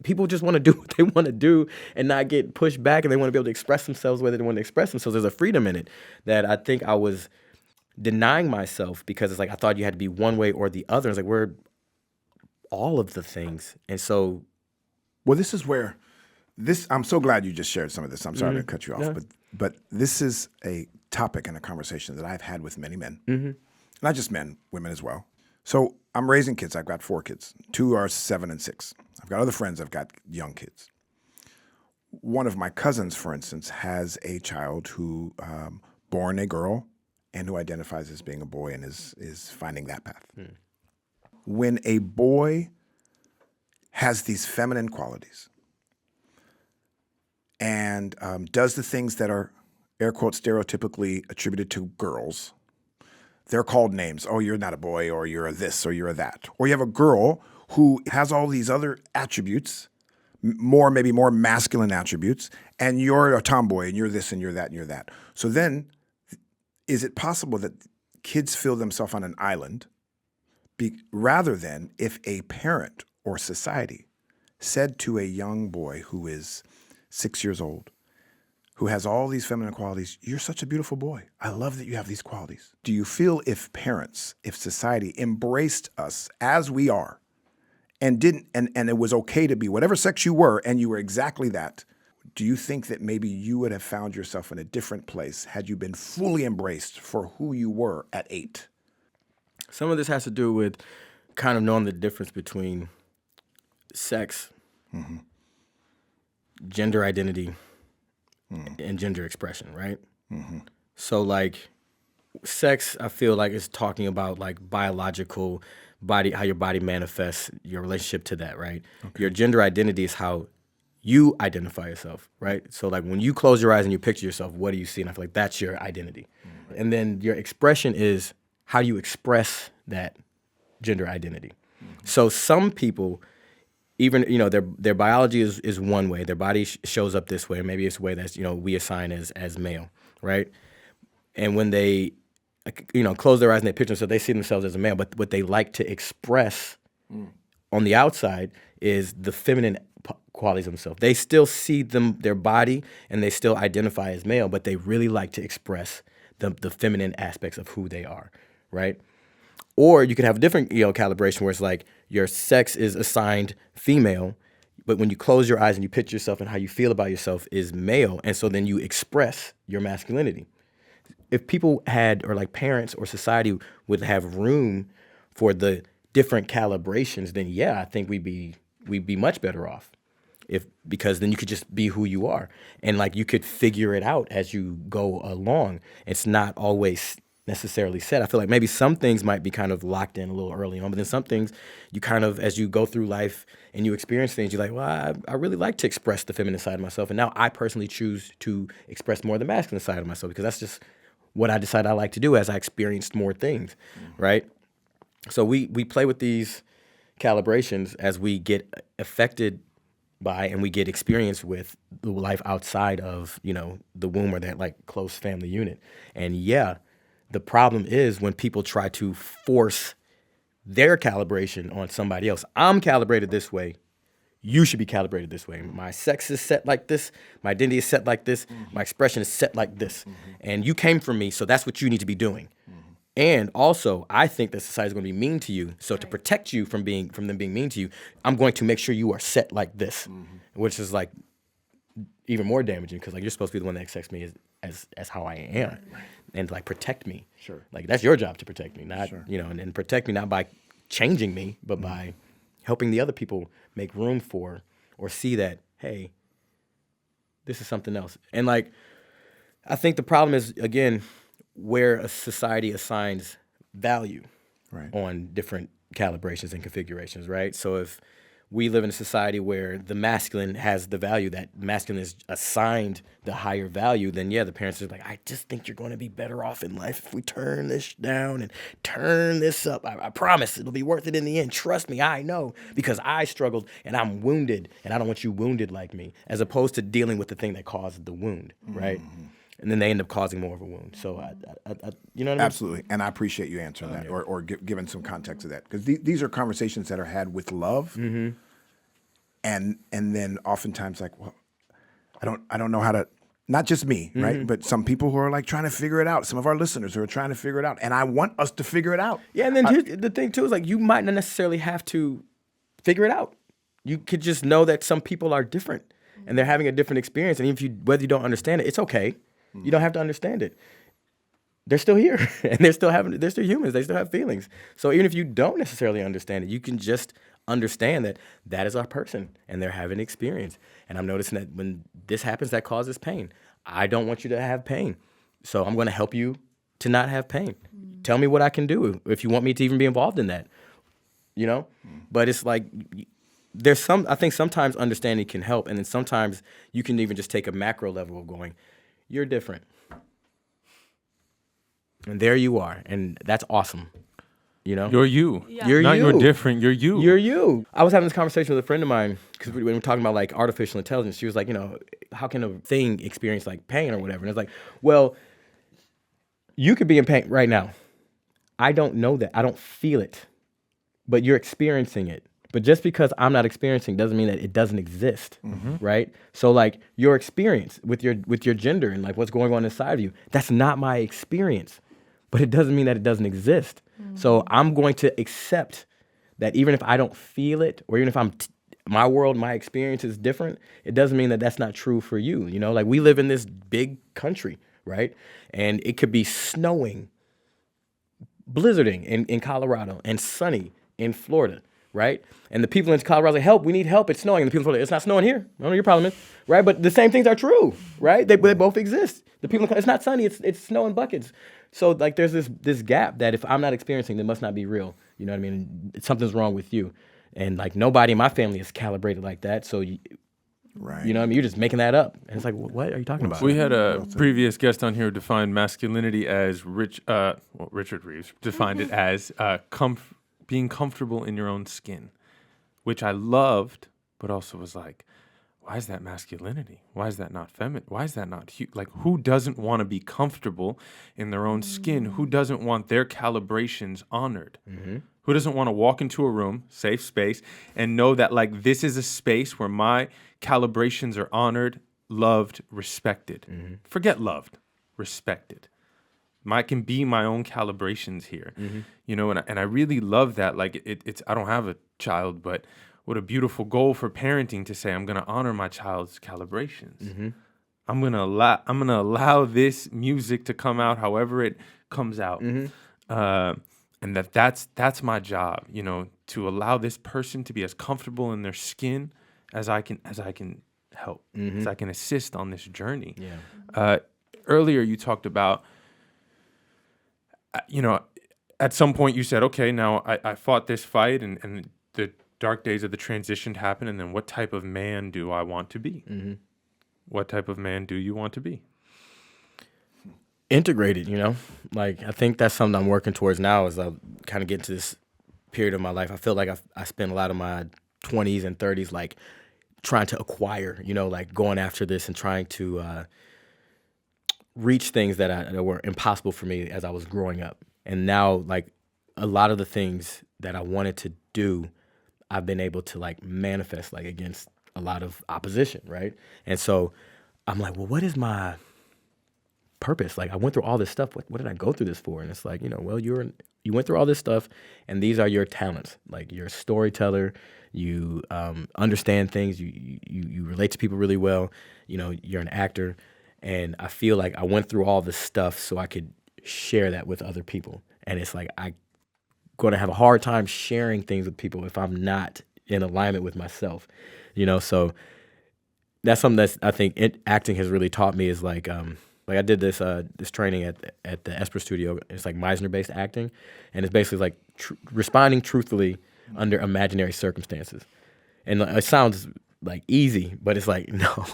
Speaker 2: people just want to do what they want to do and not get pushed back, and they want to be able to express themselves whether they want to express themselves. There's a freedom in it that I think I was denying myself because it's like I thought you had to be one way or the other. It's like we're all of the things. And so
Speaker 1: Well, this is where I'm so glad you just shared some of this. I'm sorry to cut you off, but this is a topic and a conversation that I've had with many men. Not just men, women as well. So I'm raising kids. I've got 4 kids. 2 are 7 and 6. I've got other friends. I've got young kids. One of my cousins, for instance, has a child who born a girl and who identifies as being a boy and is finding that path. When a boy has these feminine qualities and does the things that are, air quotes, stereotypically attributed to girls, they're called names. Oh, you're not a boy, or you're a this, or you're a that. Or you have a girl who has all these other attributes, maybe more masculine attributes, and you're a tomboy, and you're this, and you're that, and you're that. So then, is it possible that kids feel themselves on an island rather than if a parent or society said to a young boy who is 6 years old, who has all these feminine qualities, you're such a beautiful boy. I love that you have these qualities. Do you feel if parents, if society embraced us as we are and it was okay to be whatever sex you were and you were exactly that, do you think that maybe you would have found yourself in a different place had you been fully embraced for who you were at 8?
Speaker 2: some of this has to do with kind of knowing the difference between sex, gender identity, and gender expression, right? So like sex, I feel like is talking about like biological body, how your body manifests, your relationship to that, right? Your gender identity is how you identify yourself, right? So like when you close your eyes and you picture yourself, what do you see? And I feel like that's your identity. And then your expression is how you express that gender identity. So some people, even, their biology is one way, their body shows up this way, or maybe it's a way that's, we assign as male, right? And when they, close their eyes and they picture themselves, they see themselves as a male, but what they like to express on the outside is the feminine qualities of themselves. They still see their body, and they still identify as male, but they really like to express the feminine aspects of who they are, right? Or you could have a different, calibration where it's like your sex is assigned female, but when you close your eyes and you picture yourself and how you feel about yourself is male, and so then you express your masculinity. If people had, or like parents or society would have room for the different calibrations, then yeah, I think we'd be much better off. Because then you could just be who you are, and like you could figure it out as you go along. It's not always necessarily set. I feel like maybe some things might be kind of locked in a little early on, but then some things you kind of, as you go through life and you experience things, you're like, well, I really like to express the feminine side of myself, and now I personally choose to express more of the masculine side of myself because that's just what I decided I like to do as I experienced more things, right? So we play with these calibrations as we get affected by and we get experience with the life outside of, the womb or that like close family unit. And yeah, the problem is when people try to force their calibration on somebody else. I'm calibrated this way. You should be calibrated this way. My sex is set like this. My identity is set like this. My expression is set like this. And you came from me, so that's what you need to be doing. And also, I think that society is going to be mean to you. So to protect you from them being mean to you, I'm going to make sure you are set like this, which is like even more damaging because like you're supposed to be the one that accepts me as how I am, and like protect me. Sure. Like that's your job to protect me, not and protect me not by changing me, but by helping the other people make room for or see that, hey, this is something else. And like, I think the problem is, again, where a society assigns value on different calibrations and configurations, right? So if we live in a society where the masculine has the value, that masculine is assigned the higher value, then yeah, the parents are like, I just think you're going to be better off in life if we turn this down and turn this up. I promise it'll be worth it in the end. Trust me, I know, because I struggled and I'm wounded and I don't want you wounded like me, as opposed to dealing with the thing that caused the wound, right? And then they end up causing more of a wound. So, you know what I mean?
Speaker 1: Absolutely. And I appreciate you answering that or giving some context to that. Because these are conversations that are had with love. And then oftentimes like, well, I don't know how to, not just me, right? But some people who are like trying to figure it out. Some of our listeners who are trying to figure it out. And I want us to figure it out.
Speaker 2: Yeah, and then here's the thing too is like, you might not necessarily have to figure it out. You could just know that some people are different and they're having a different experience. And whether you don't understand it, it's okay. You don't have to understand it. They're still here, and they're still humans. They still have feelings. So even if you don't necessarily understand it, you can just understand that that is our person, and they're having an experience. And I'm noticing that when this happens, that causes pain. I don't want you to have pain, so I'm going to help you to not have pain. Tell me what I can do if you want me to even be involved in that. You know, but it's like I think sometimes understanding can help, and then sometimes you can even just take a macro level of going, you're different. And there you are. And that's awesome. You know?
Speaker 8: You're you.
Speaker 6: Yeah.
Speaker 2: You're
Speaker 8: Not
Speaker 2: you.
Speaker 8: you're different. You're you.
Speaker 2: You're you. I was having this conversation with a friend of mine because we were talking about like artificial intelligence. She was like, you know, how can a thing experience like pain or whatever? And it's like, well, you could be in pain right now. I don't know that. I don't feel it. But you're experiencing it. But just because I'm not experiencing doesn't mean that it doesn't exist, right? So like your experience with your gender and like what's going on inside of you, that's not my experience, but it doesn't mean that it doesn't exist. So I'm going to accept that even if I don't feel it, or even if my world, my experience is different, it doesn't mean that that's not true for you. You know, like we live in this big country, right? And it could be snowing, blizzarding in Colorado, and sunny in Florida. Right? And the people in Colorado are like, help, we need help, it's snowing. And the people are like, it's not snowing here. I don't know what your problem is. Right? But the same things are true, right? They both exist. The people, it's not sunny, it's snow in buckets. So like there's this gap that if I'm not experiencing, it must not be real. You know what I mean? Something's wrong with you. And like nobody in my family is calibrated like that. So
Speaker 1: Right.
Speaker 2: You know what I mean? You're just making that up. And it's like, what are you talking about?
Speaker 8: We had a previous guest on here who defined masculinity as Richard Reeves defined it as being comfortable in your own skin, which I loved, but also was like, why is that masculinity? Why is that not feminine? Why is that not like, who doesn't want to be comfortable in their own skin? Who doesn't want their calibrations honored? Who doesn't want to walk into a room, safe space, and know that like this is a space where my calibrations are honored, loved, respected. Forget loved, respected. I can be my own calibrations here, you know, and I really love that. Like it's I don't have a child, but what a beautiful goal for parenting to say I'm going to honor my child's calibrations. I'm gonna allow this music to come out however it comes out, and that's my job, you know, to allow this person to be as comfortable in their skin as I can help, as I can assist on this journey. Earlier you talked about, you know, at some point you said, okay, now I fought this fight and the dark days of the transition happened, and then what type of man do I want to be? What type of man do you want to be?
Speaker 2: Integrated, you know? Like, I think that's something I'm working towards now as I kind of get into this period of my life. I feel like I spent a lot of my 20s and 30s, like, trying to acquire, you know, like going after this and trying to reach things that were impossible for me as I was growing up. And now, like, a lot of the things that I wanted to do, I've been able to, like, manifest, like, against a lot of opposition, right? And so I'm like, well, what is my purpose? Like, I went through all this stuff. What did I go through this for? And it's like, you know, well, you went through all this stuff, and these are your talents. Like, you're a storyteller. You understand things. You relate to people really well. You know, you're an actor. And I feel like I went through all this stuff so I could share that with other people. And it's like I'm going to have a hard time sharing things with people if I'm not in alignment with myself. You know, so that's something that's I think acting has really taught me is like I did this training at the Esper Studio. It's like Meisner-based acting, and it's basically like responding truthfully under imaginary circumstances. And it sounds like easy, but it's like, no,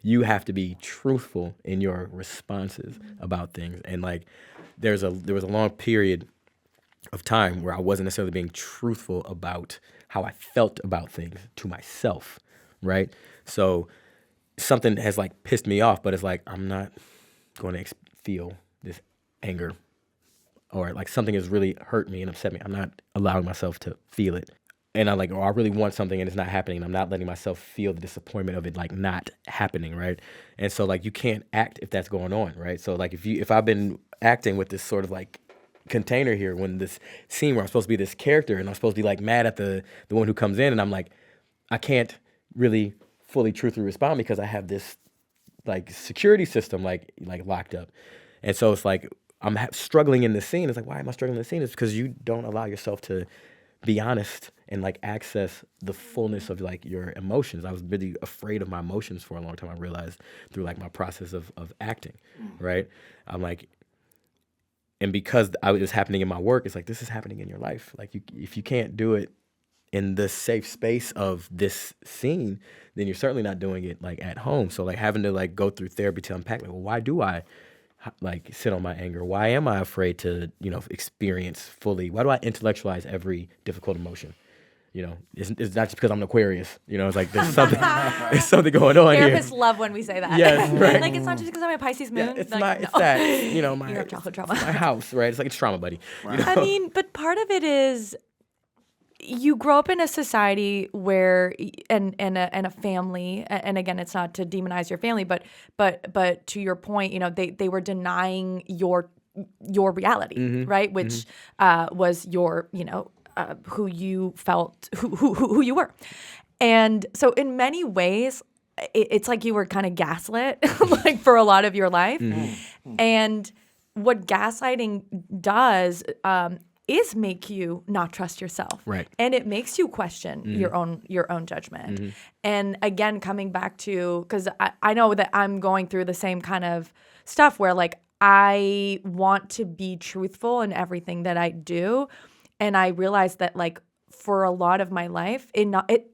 Speaker 2: you have to be truthful in your responses about things. And like, there was a long period of time where I wasn't necessarily being truthful about how I felt about things to myself, right? So something has like pissed me off, but it's like, I'm not going to feel this anger, or like something has really hurt me and upset me. I'm not allowing myself to feel it. And I'm like, I really want something and it's not happening. I'm not letting myself feel the disappointment of it like not happening, right? And so like you can't act if that's going on, right? So like if I've been acting with this sort of like container here, when this scene where I'm supposed to be this character and I'm supposed to be like mad at the one who comes in, and I'm like, I can't really fully truthfully respond because I have this like security system like locked up. And so it's like I'm struggling in this scene. It's like, why am I struggling in this scene? It's because you don't allow yourself to be honest and like access the fullness of like your emotions. I was really afraid of my emotions for a long time. I realized through like my process of acting, right? I'm like, and because it was happening in my work, it's like, this is happening in your life. Like if you can't do it in the safe space of this scene, then you're certainly not doing it like at home. So like having to like go through therapy to unpack, like, well, why do I like sit on my anger? Why am I afraid to, experience fully? Why do I intellectualize every difficult emotion? It's not just because I'm an Aquarius. It's like there's something, there's something going on here.
Speaker 6: Therapists love when we say that.
Speaker 2: Yes, right.
Speaker 6: Like it's not just because I'm a Pisces moon.
Speaker 2: Yeah, it's
Speaker 6: like,
Speaker 2: not.
Speaker 6: no.
Speaker 2: It's that. My
Speaker 6: You have childhood trauma.
Speaker 2: my house, right? It's like it's trauma, buddy.
Speaker 6: I mean, but part of it is you grow up in a society where and a family, and again, it's not to demonize your family, but to your point, they were denying your reality, right? Which was your who you felt who you were. And so in many ways it's like you were kind of gaslit like for a lot of your life. And what gaslighting does is make you not trust yourself.
Speaker 2: Right.
Speaker 6: And it makes you question your own judgment. And again, coming back to, because I know that I'm going through the same kind of stuff where like I want to be truthful in everything that I do. And I realized that like for a lot of my life, I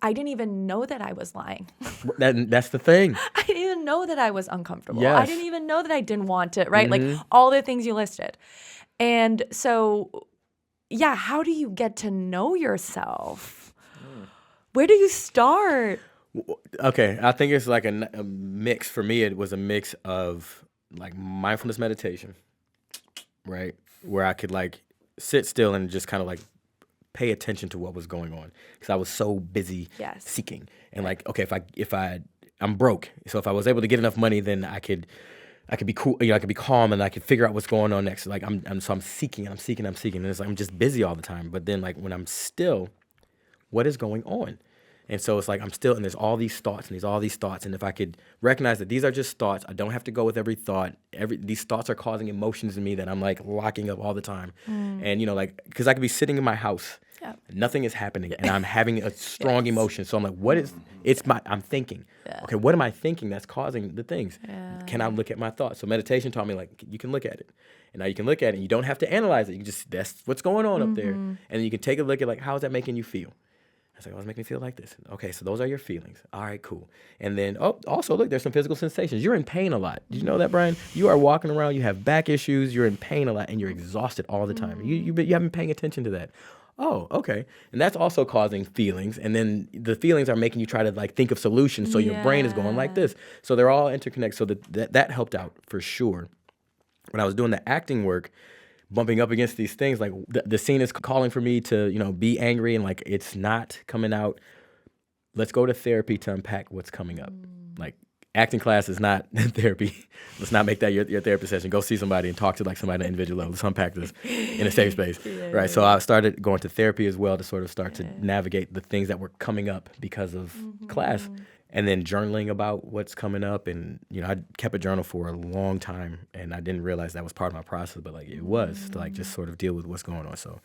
Speaker 6: didn't even know that I was lying.
Speaker 2: That's the thing.
Speaker 6: I didn't even know that I was uncomfortable.
Speaker 2: Yes.
Speaker 6: I didn't even know that I didn't want it, right? Like all the things you listed. And so, yeah, how do you get to know yourself? Where do you start?
Speaker 2: Okay, I think it's like a mix. For me, it was a mix of like mindfulness meditation, right? Where I could like sit still and just kind of like pay attention to what was going on, because I was so busy seeking. And like, okay, I'm broke, so if I was able to get enough money, then I could be cool, I could be calm, and I could figure out what's going on next. Like I'm seeking, and it's like I'm just busy all the time. But then like when I'm still, what is going on? And so it's like I'm still, and there's all these thoughts, and if I could recognize that these are just thoughts, I don't have to go with every thought. These thoughts are causing emotions in me that I'm like locking up all the time. And like, because I could be sitting in my house, nothing is happening, and I'm having a strong emotion. So I'm like, I'm thinking. Okay, what am I thinking that's causing the things? Can I look at my thoughts? So meditation taught me like, you can look at it. And now you can look at it, and you don't have to analyze it. You can just, that's what's going on up there. And then you can take a look at like, how is that making you feel? I was like, oh, it's making me feel like this. Okay, so those are your feelings. All right, cool. And then, also, look, there's some physical sensations. You're in pain a lot. Did you know that, Brian? You are walking around, you have back issues, you're in pain a lot, and you're exhausted all the time. You haven't been paying attention to that. Oh, okay. And that's also causing feelings. And then the feelings are making you try to like think of solutions. So your brain is going like this. So they're all interconnected. So that helped out for sure. When I was doing the acting work, bumping up against these things, like the scene is calling for me to, be angry, and like it's not coming out. Let's go to therapy to unpack what's coming up. Like acting class is not therapy. Let's not make that your therapy session. Go see somebody and talk to like somebody on an individual level. Let's unpack this in a safe space, right? So I started going to therapy as well to sort of start to navigate the things that were coming up because of class. And then journaling about what's coming up. And, I kept a journal for a long time, and I didn't realize that was part of my process, but like it was to like just sort of deal with what's going on. So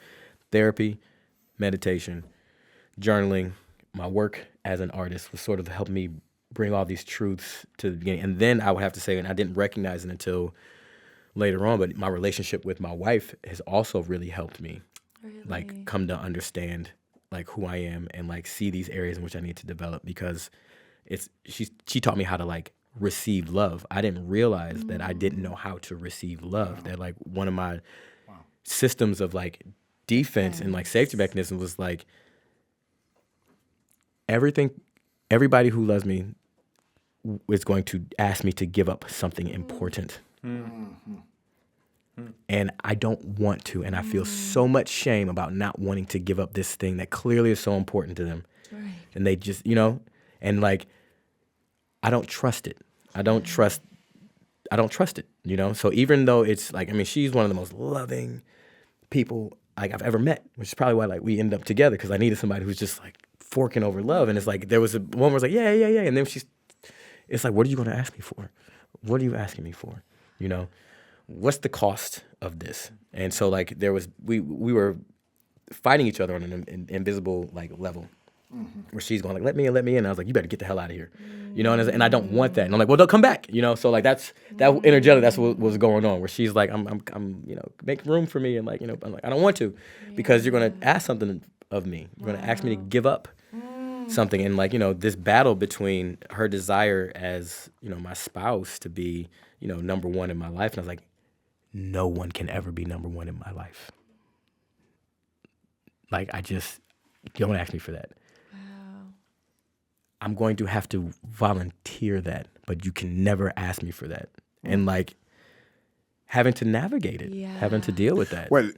Speaker 2: therapy, meditation, journaling, my work as an artist was sort of helping me bring all these truths to the beginning. And then I would have to say, and I didn't recognize it until later on, but my relationship with my wife has also really helped me like come to understand like who I am and like see these areas in which I need to develop, because she taught me how to like receive love. I didn't realize that I didn't know how to receive love. That like one of my systems of like defense and like safety mechanism was like everybody who loves me is going to ask me to give up something important. And I don't want to, and I feel so much shame about not wanting to give up this thing that clearly is so important to them. Right. And they just, and like, I don't trust it. I don't trust it, So even though it's like, I mean, she's one of the most loving people like I've ever met, which is probably why like we ended up together, because I needed somebody who's just like forking over love. And it's like, there was a woman who was like, yeah. And then it's like, what are you going to ask me for? What are you asking me for? What's the cost of this? And so like we were fighting each other on an invisible like level, where she's going like, let me in. And I was like, you better get the hell out of here. And I don't want that. And I'm like, well, they'll come back. So like that energetic, that's what was going on, where she's like, I'm make room for me. And like, I'm like, I don't want to, because you're going to ask something of me. You're going to ask me to give up something. And like, this battle between her desire as, my spouse to be, number one in my life. And I was like, no one can ever be number one in my life. Like, don't ask me for that. I'm going to have to volunteer that, but you can never ask me for that. And like having to navigate it, having to deal with that.
Speaker 1: Well,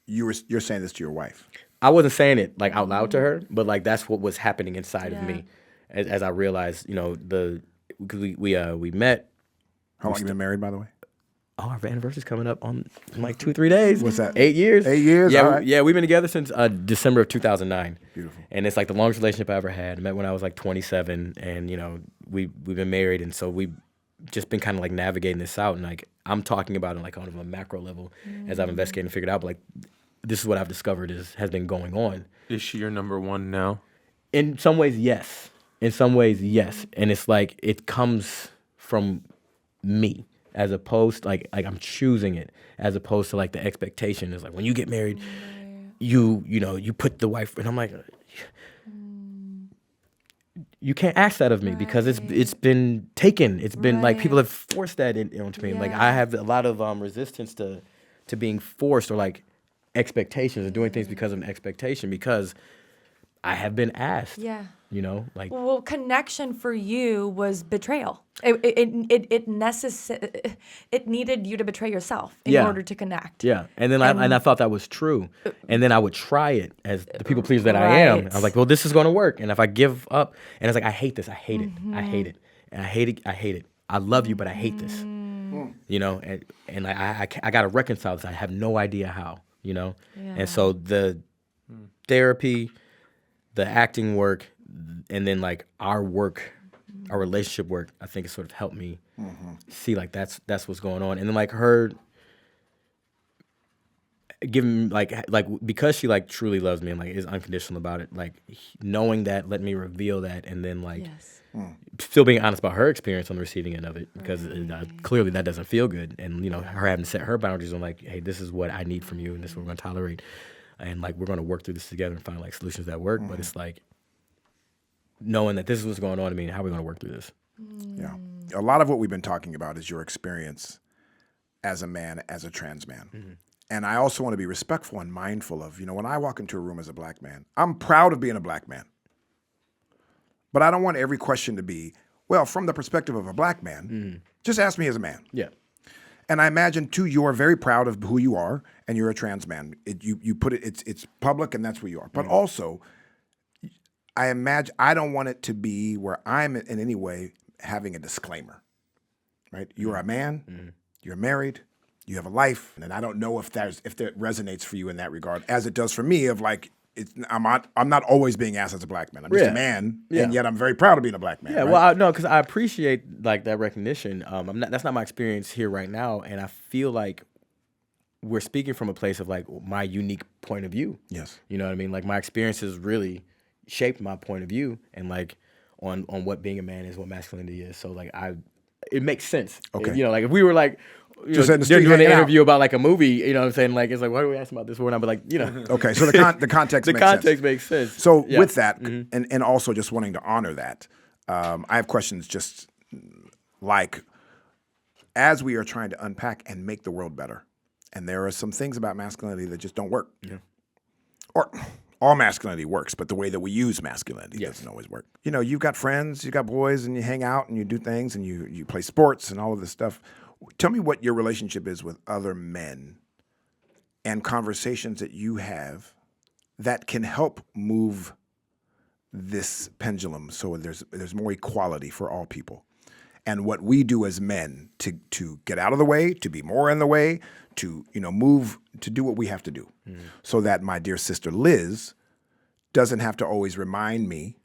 Speaker 1: you're saying this to your wife.
Speaker 2: I wasn't saying it like out loud to her, but like that's what was happening inside of me as I realized, we met.
Speaker 1: How long you been married, by the way?
Speaker 2: Oh, our anniversary's coming up on like 2-3 days.
Speaker 1: What's that?
Speaker 2: 8 years.
Speaker 1: 8 years?
Speaker 2: Yeah,
Speaker 1: all right.
Speaker 2: we've been together since December of 2009.
Speaker 1: Beautiful.
Speaker 2: And it's like the longest relationship I ever had. I met when I was like 27, and we've been married, and so we've just been kind of like navigating this out. And like I'm talking about it like on a macro level as I've investigated and figured out. But like this is what I've discovered has been going on.
Speaker 8: Is she your number one now?
Speaker 2: In some ways, yes. And it's like it comes from me, as opposed like I'm choosing it, as opposed to like the expectation is like when you get married, you put the wife, and I'm like, you can't ask that of me because it's been taken. It's been like people have forced that onto me. Like I have a lot of resistance to being forced, or like expectations, or doing things because of an expectation, because I have been asked. Yeah.
Speaker 6: Well, connection for you was betrayal. It needed you to betray yourself in order to connect.
Speaker 2: Yeah, and then I thought that was true, and then I would try it as the people pleaser that I am. I was like, well, this is going to work, and if I give up, and it's like I hate this, I hate it, I hate it, and I hate it. I love you, but I hate this. And I got to reconcile this. I have no idea how. And so the therapy, the acting work, and then like our relationship work, I think it sort of helped me see like that's what's going on. And then like her giving like because she like truly loves me and like is unconditional about it, like knowing that let me reveal that, and then like still being honest about her experience on the receiving end of it, because clearly that doesn't feel good. And her having to set her boundaries on like, hey, this is what I need from you, and this is what we're going to tolerate, and like we're going to work through this together and find like solutions that work. But it's like knowing that this is what's going on to me, and how are we going to work through this?
Speaker 1: Yeah. A lot of what we've been talking about is your experience as a man, as a trans man. And I also want to be respectful and mindful of, when I walk into a room as a black man, I'm proud of being a black man. But I don't want every question to be, well, from the perspective of a black man, just ask me as a man.
Speaker 2: Yeah.
Speaker 1: And I imagine, too, you're very proud of who you are, and you're a trans man. You put it, it's public, and that's where you are. But also, I imagine I don't want it to be where I'm in any way having a disclaimer, right? You're a man, you're married, you have a life, and I don't know if that resonates for you in that regard, as it does for me. Of like, I'm not always being asked as a black man. I'm just a man, and yet I'm very proud of being a black man.
Speaker 2: Yeah,
Speaker 1: right?
Speaker 2: well, no, because I appreciate like that recognition. That's not my experience here right now, and I feel like we're speaking from a place of like my unique point of view.
Speaker 1: Yes,
Speaker 2: you know what I mean. Like my experiences really shaped my point of view, and like on what being a man is, what masculinity is. So like it makes sense.
Speaker 1: Okay.
Speaker 2: Like if we were like
Speaker 1: Just in the
Speaker 2: they're
Speaker 1: street
Speaker 2: doing an
Speaker 1: hanging out.
Speaker 2: interview about like a movie. You know what I'm saying? Like, it's like, why are we asking about this for? And I'm like,
Speaker 1: Okay, so the context
Speaker 2: the
Speaker 1: makes sense.
Speaker 2: context makes sense.
Speaker 1: So
Speaker 2: Yeah.
Speaker 1: with that, and also just wanting to honor that, I have questions just like, as we are trying to unpack and make the world better, and there are some things about masculinity that just don't work. Yeah. Or all masculinity works, but the way that we use masculinity doesn't always work. You know, you've got friends, you've got boys, and you hang out and you do things and you play sports and all of this stuff. Tell me what your relationship is with other men and conversations that you have that can help move this pendulum so there's more equality for all people. And what we do as men to get out of the way, to be more in the way, to move, to do what we have to do, so that my dear sister Liz doesn't have to always remind me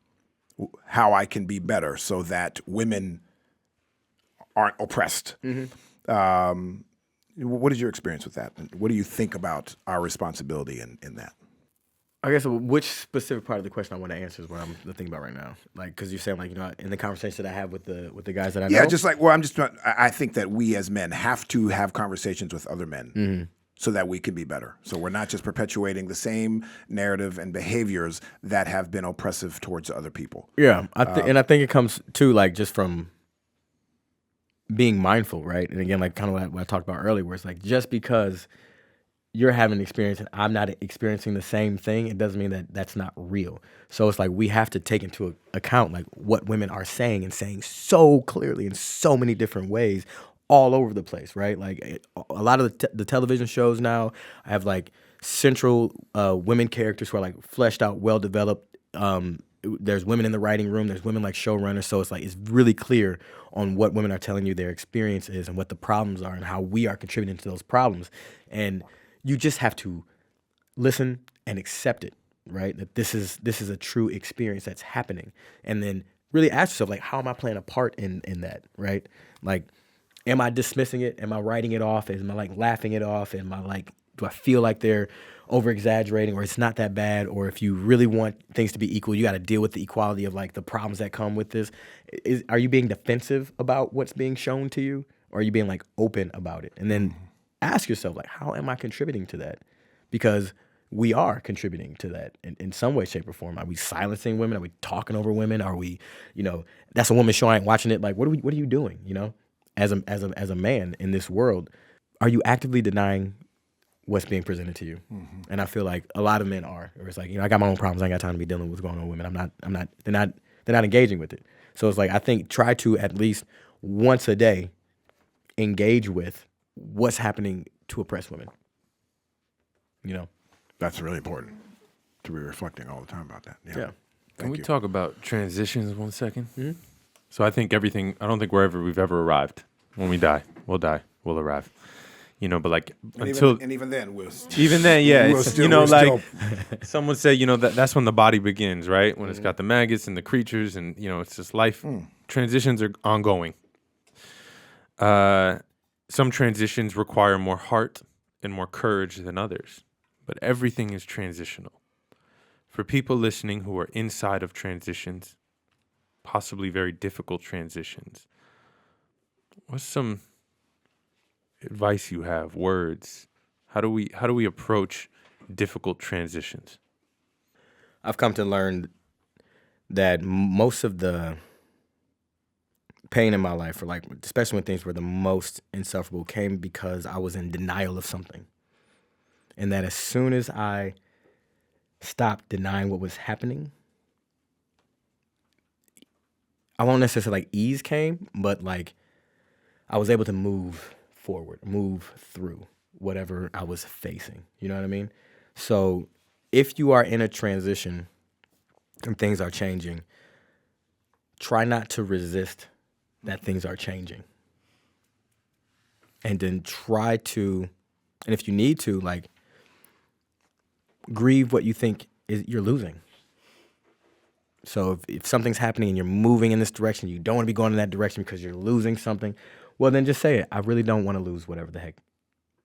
Speaker 1: how I can be better, so that women aren't oppressed. What is your experience with that? What do you think about our responsibility in that?
Speaker 2: I guess which specific part of the question I want to answer is what I'm thinking about right now. Like, because you're saying, like, in the conversation that I have with the guys that I know.
Speaker 1: Yeah, just like, well, I think that we as men have to have conversations with other men so that we can be better. So we're not just perpetuating the same narrative and behaviors that have been oppressive towards other people.
Speaker 2: Yeah, and I think it comes too, like, just from being mindful, right? And again, like, kind of what I talked about earlier, where it's like, just because you're having an experience and I'm not experiencing the same thing, it doesn't mean that that's not real. So it's like we have to take into account like what women are saying and saying so clearly in so many different ways all over the place, right? Like a lot of the television shows now have like central women characters who are like fleshed out, well developed. There's women in the writing room. There's women like showrunners. So it's like it's really clear on what women are telling you their experience is and what the problems are and how we are contributing to those problems. And you just have to listen and accept it, right? That this is a true experience that's happening. And then really ask yourself, like, how am I playing a part in that, right? Like, am I dismissing it? Am I writing it off? Am I like laughing it off? Am I like, do I feel like they're over exaggerating or it's not that bad? Or if you really want things to be equal, you got to deal with the equality of like the problems that come with this. Are you being defensive about what's being shown to you? Or are you being like open about it? And then ask yourself, like, how am I contributing to that? Because we are contributing to that in some way, shape, or form. Are we silencing women? Are we talking over women? Are we, that's a woman show, I ain't watching it. Like, what are you doing, as a man in this world? Are you actively denying what's being presented to you? And I feel like a lot of men are. Or it's like, I got my own problems. I ain't got time to be dealing with what's going on with women. They're not engaging with it. So it's like, I think try to at least once a day engage with what's happening to oppress women.
Speaker 1: That's really important to be reflecting all the time about that. Yeah.
Speaker 8: Can we talk about transitions 1 second? So I think I don't think we've ever arrived. When we die, we'll arrive. But like
Speaker 1: even then,
Speaker 8: yeah,
Speaker 1: we'll
Speaker 8: it's,
Speaker 1: still,
Speaker 8: some would say, that's when the body begins, right? When it's got the maggots and the creatures, and it's just life. Transitions are ongoing. Some transitions require more heart and more courage than others, but everything is transitional. For people listening who are inside of transitions, possibly very difficult transitions, what's some advice you have, words? How do we approach difficult transitions?
Speaker 2: I've come to learn that most of the pain in my life, or like, especially when things were the most insufferable, came because I was in denial of something. And that as soon as I stopped denying what was happening, I won't necessarily say like ease came, but like I was able to move forward, move through whatever I was facing. You know what I mean? So if you are in a transition and things are changing, try not to resist that things are changing. And then try to, and if you need to, like, grieve what you think you're losing. So if something's happening and you're moving in this direction, you don't want to be going in that direction because you're losing something, well, then just say it. I really don't want to lose whatever the heck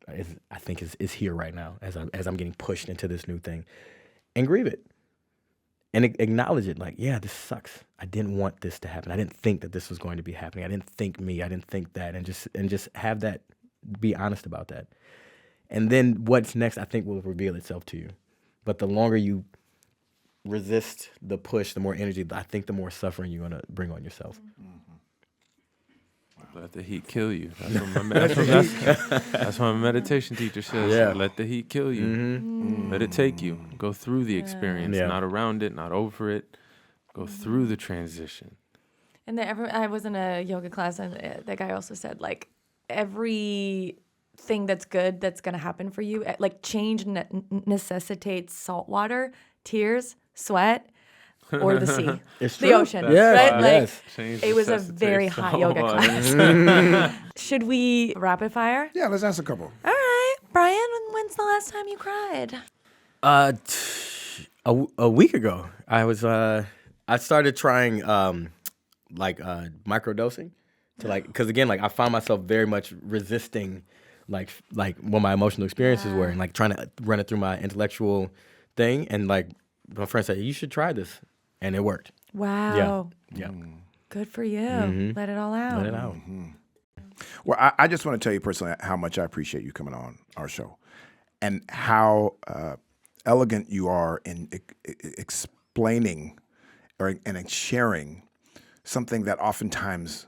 Speaker 2: I think is here right now as I'm getting pushed into this new thing. And grieve it. And acknowledge it, like, yeah, this sucks. I didn't want this to happen. I didn't think that this was going to be happening. I didn't think me. I didn't think that. And just have that be honest about that. And then what's next, I think, will reveal itself to you. But the longer you resist the push, the more energy, I think the more suffering you're going to bring on yourself.
Speaker 8: Let the heat kill you. That's what my meditation teacher says.
Speaker 2: Yeah.
Speaker 8: Let the heat kill you. Let it take you. Go through the experience, not around it, not over it. Go through the transition.
Speaker 6: And I was in a yoga class, and that guy also said, like, everything that's good that's going to happen for you, like, change necessitates salt water, tears, sweat, or the sea, the ocean, right? Like, it was a very hot yoga class. Should we rapid fire?
Speaker 1: Yeah, let's ask a couple.
Speaker 6: All right, Brian, when's the last time you cried?
Speaker 2: A week ago, I started trying microdosing to because again, like I found myself very much resisting like what my emotional experiences were, and like trying to run it through my intellectual thing, and like my friend said, you should try this. And it worked.
Speaker 6: Wow.
Speaker 2: Yeah.
Speaker 6: Good for you. Let it all out.
Speaker 2: Let it out.
Speaker 1: Well, I just want to tell you personally how much I appreciate you coming on our show and how elegant you are in explaining and sharing something that oftentimes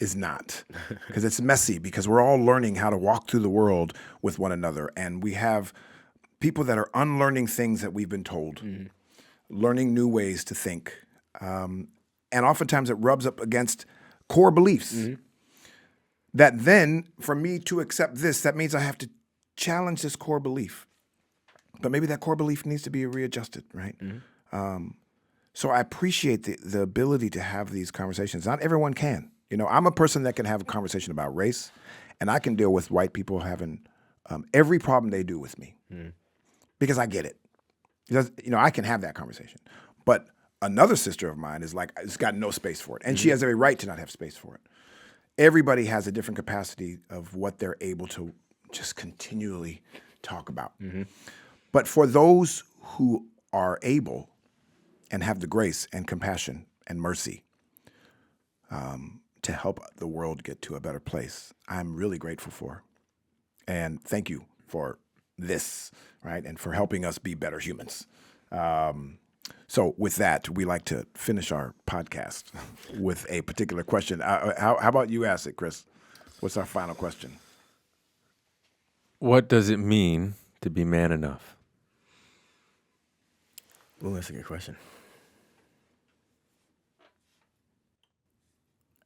Speaker 1: is not, because it's messy, because we're all learning how to walk through the world with one another. And we have people that are unlearning things that we've been told. Learning new ways to think. And oftentimes it rubs up against core beliefs. That then, for me to accept this, that means I have to challenge this core belief. But maybe that core belief needs to be readjusted, right? So I appreciate the ability to have these conversations. Not everyone can. You know, I'm a person that can have a conversation about race, and I can deal with white people having every problem they do with me. Because I get it. You know, I can have that conversation. But another sister of mine is like, it's got no space for it. And she has every right to not have space for it. Everybody has a different capacity of what they're able to just continually talk about. But for those who are able and have the grace and compassion and mercy to help the world get to a better place, I'm really grateful for. And thank you for this, right? And for helping us be better humans. So with that, we like to finish our podcast with a particular question. How about you ask it, Chris? What's our final question?
Speaker 8: What does it mean to be man enough?
Speaker 2: Well, that's a good question.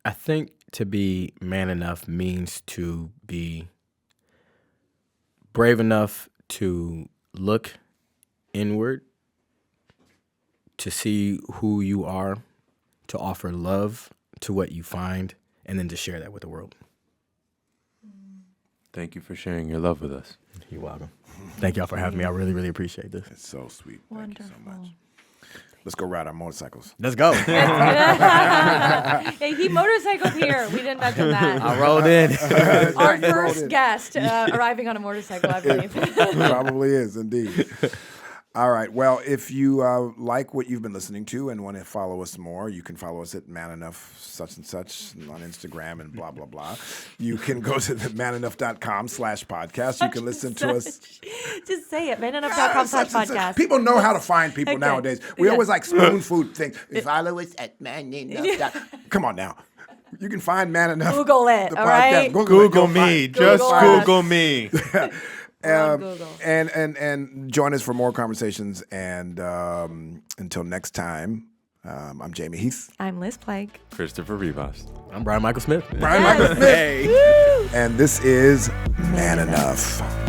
Speaker 2: I think to be man enough means to be brave enough to look inward, to see who you are, to offer love to what you find, and then to share that with the world.
Speaker 8: Thank you for sharing your love with us.
Speaker 2: You're welcome. Thank y'all for having me. I really, really appreciate this.
Speaker 1: It's so sweet.
Speaker 6: Wonderful.
Speaker 1: Thank you so much. Let's go ride our motorcycles.
Speaker 2: Let's go.
Speaker 6: Hey, he motorcycled here. We didn't mention that.
Speaker 2: I rolled in.
Speaker 6: Our first guest arriving on a motorcycle, I believe.
Speaker 1: Probably is, indeed. All right. Well, if you like what you've been listening to and want to follow us more, you can follow us at Man Enough such and such on Instagram and blah, blah, blah. You can go to the manenough.com/podcast. You can listen to us.
Speaker 6: Just say it. manenough.com/podcast.
Speaker 1: People know how to find people nowadays. We always like spoon food things. Follow us at manenough. Come on now. You can find Man Enough.
Speaker 6: Google it,
Speaker 1: the
Speaker 6: all
Speaker 1: podcast.
Speaker 6: right?
Speaker 8: Google me. Just Google me.
Speaker 1: And join us for more conversations. And until next time, I'm Jamie Heath.
Speaker 6: I'm Liz Plank.
Speaker 8: Christoper Rivas.
Speaker 2: I'm Brian Michael Smith.
Speaker 1: Michael Smith.
Speaker 2: Hey.
Speaker 1: And this is Man Enough.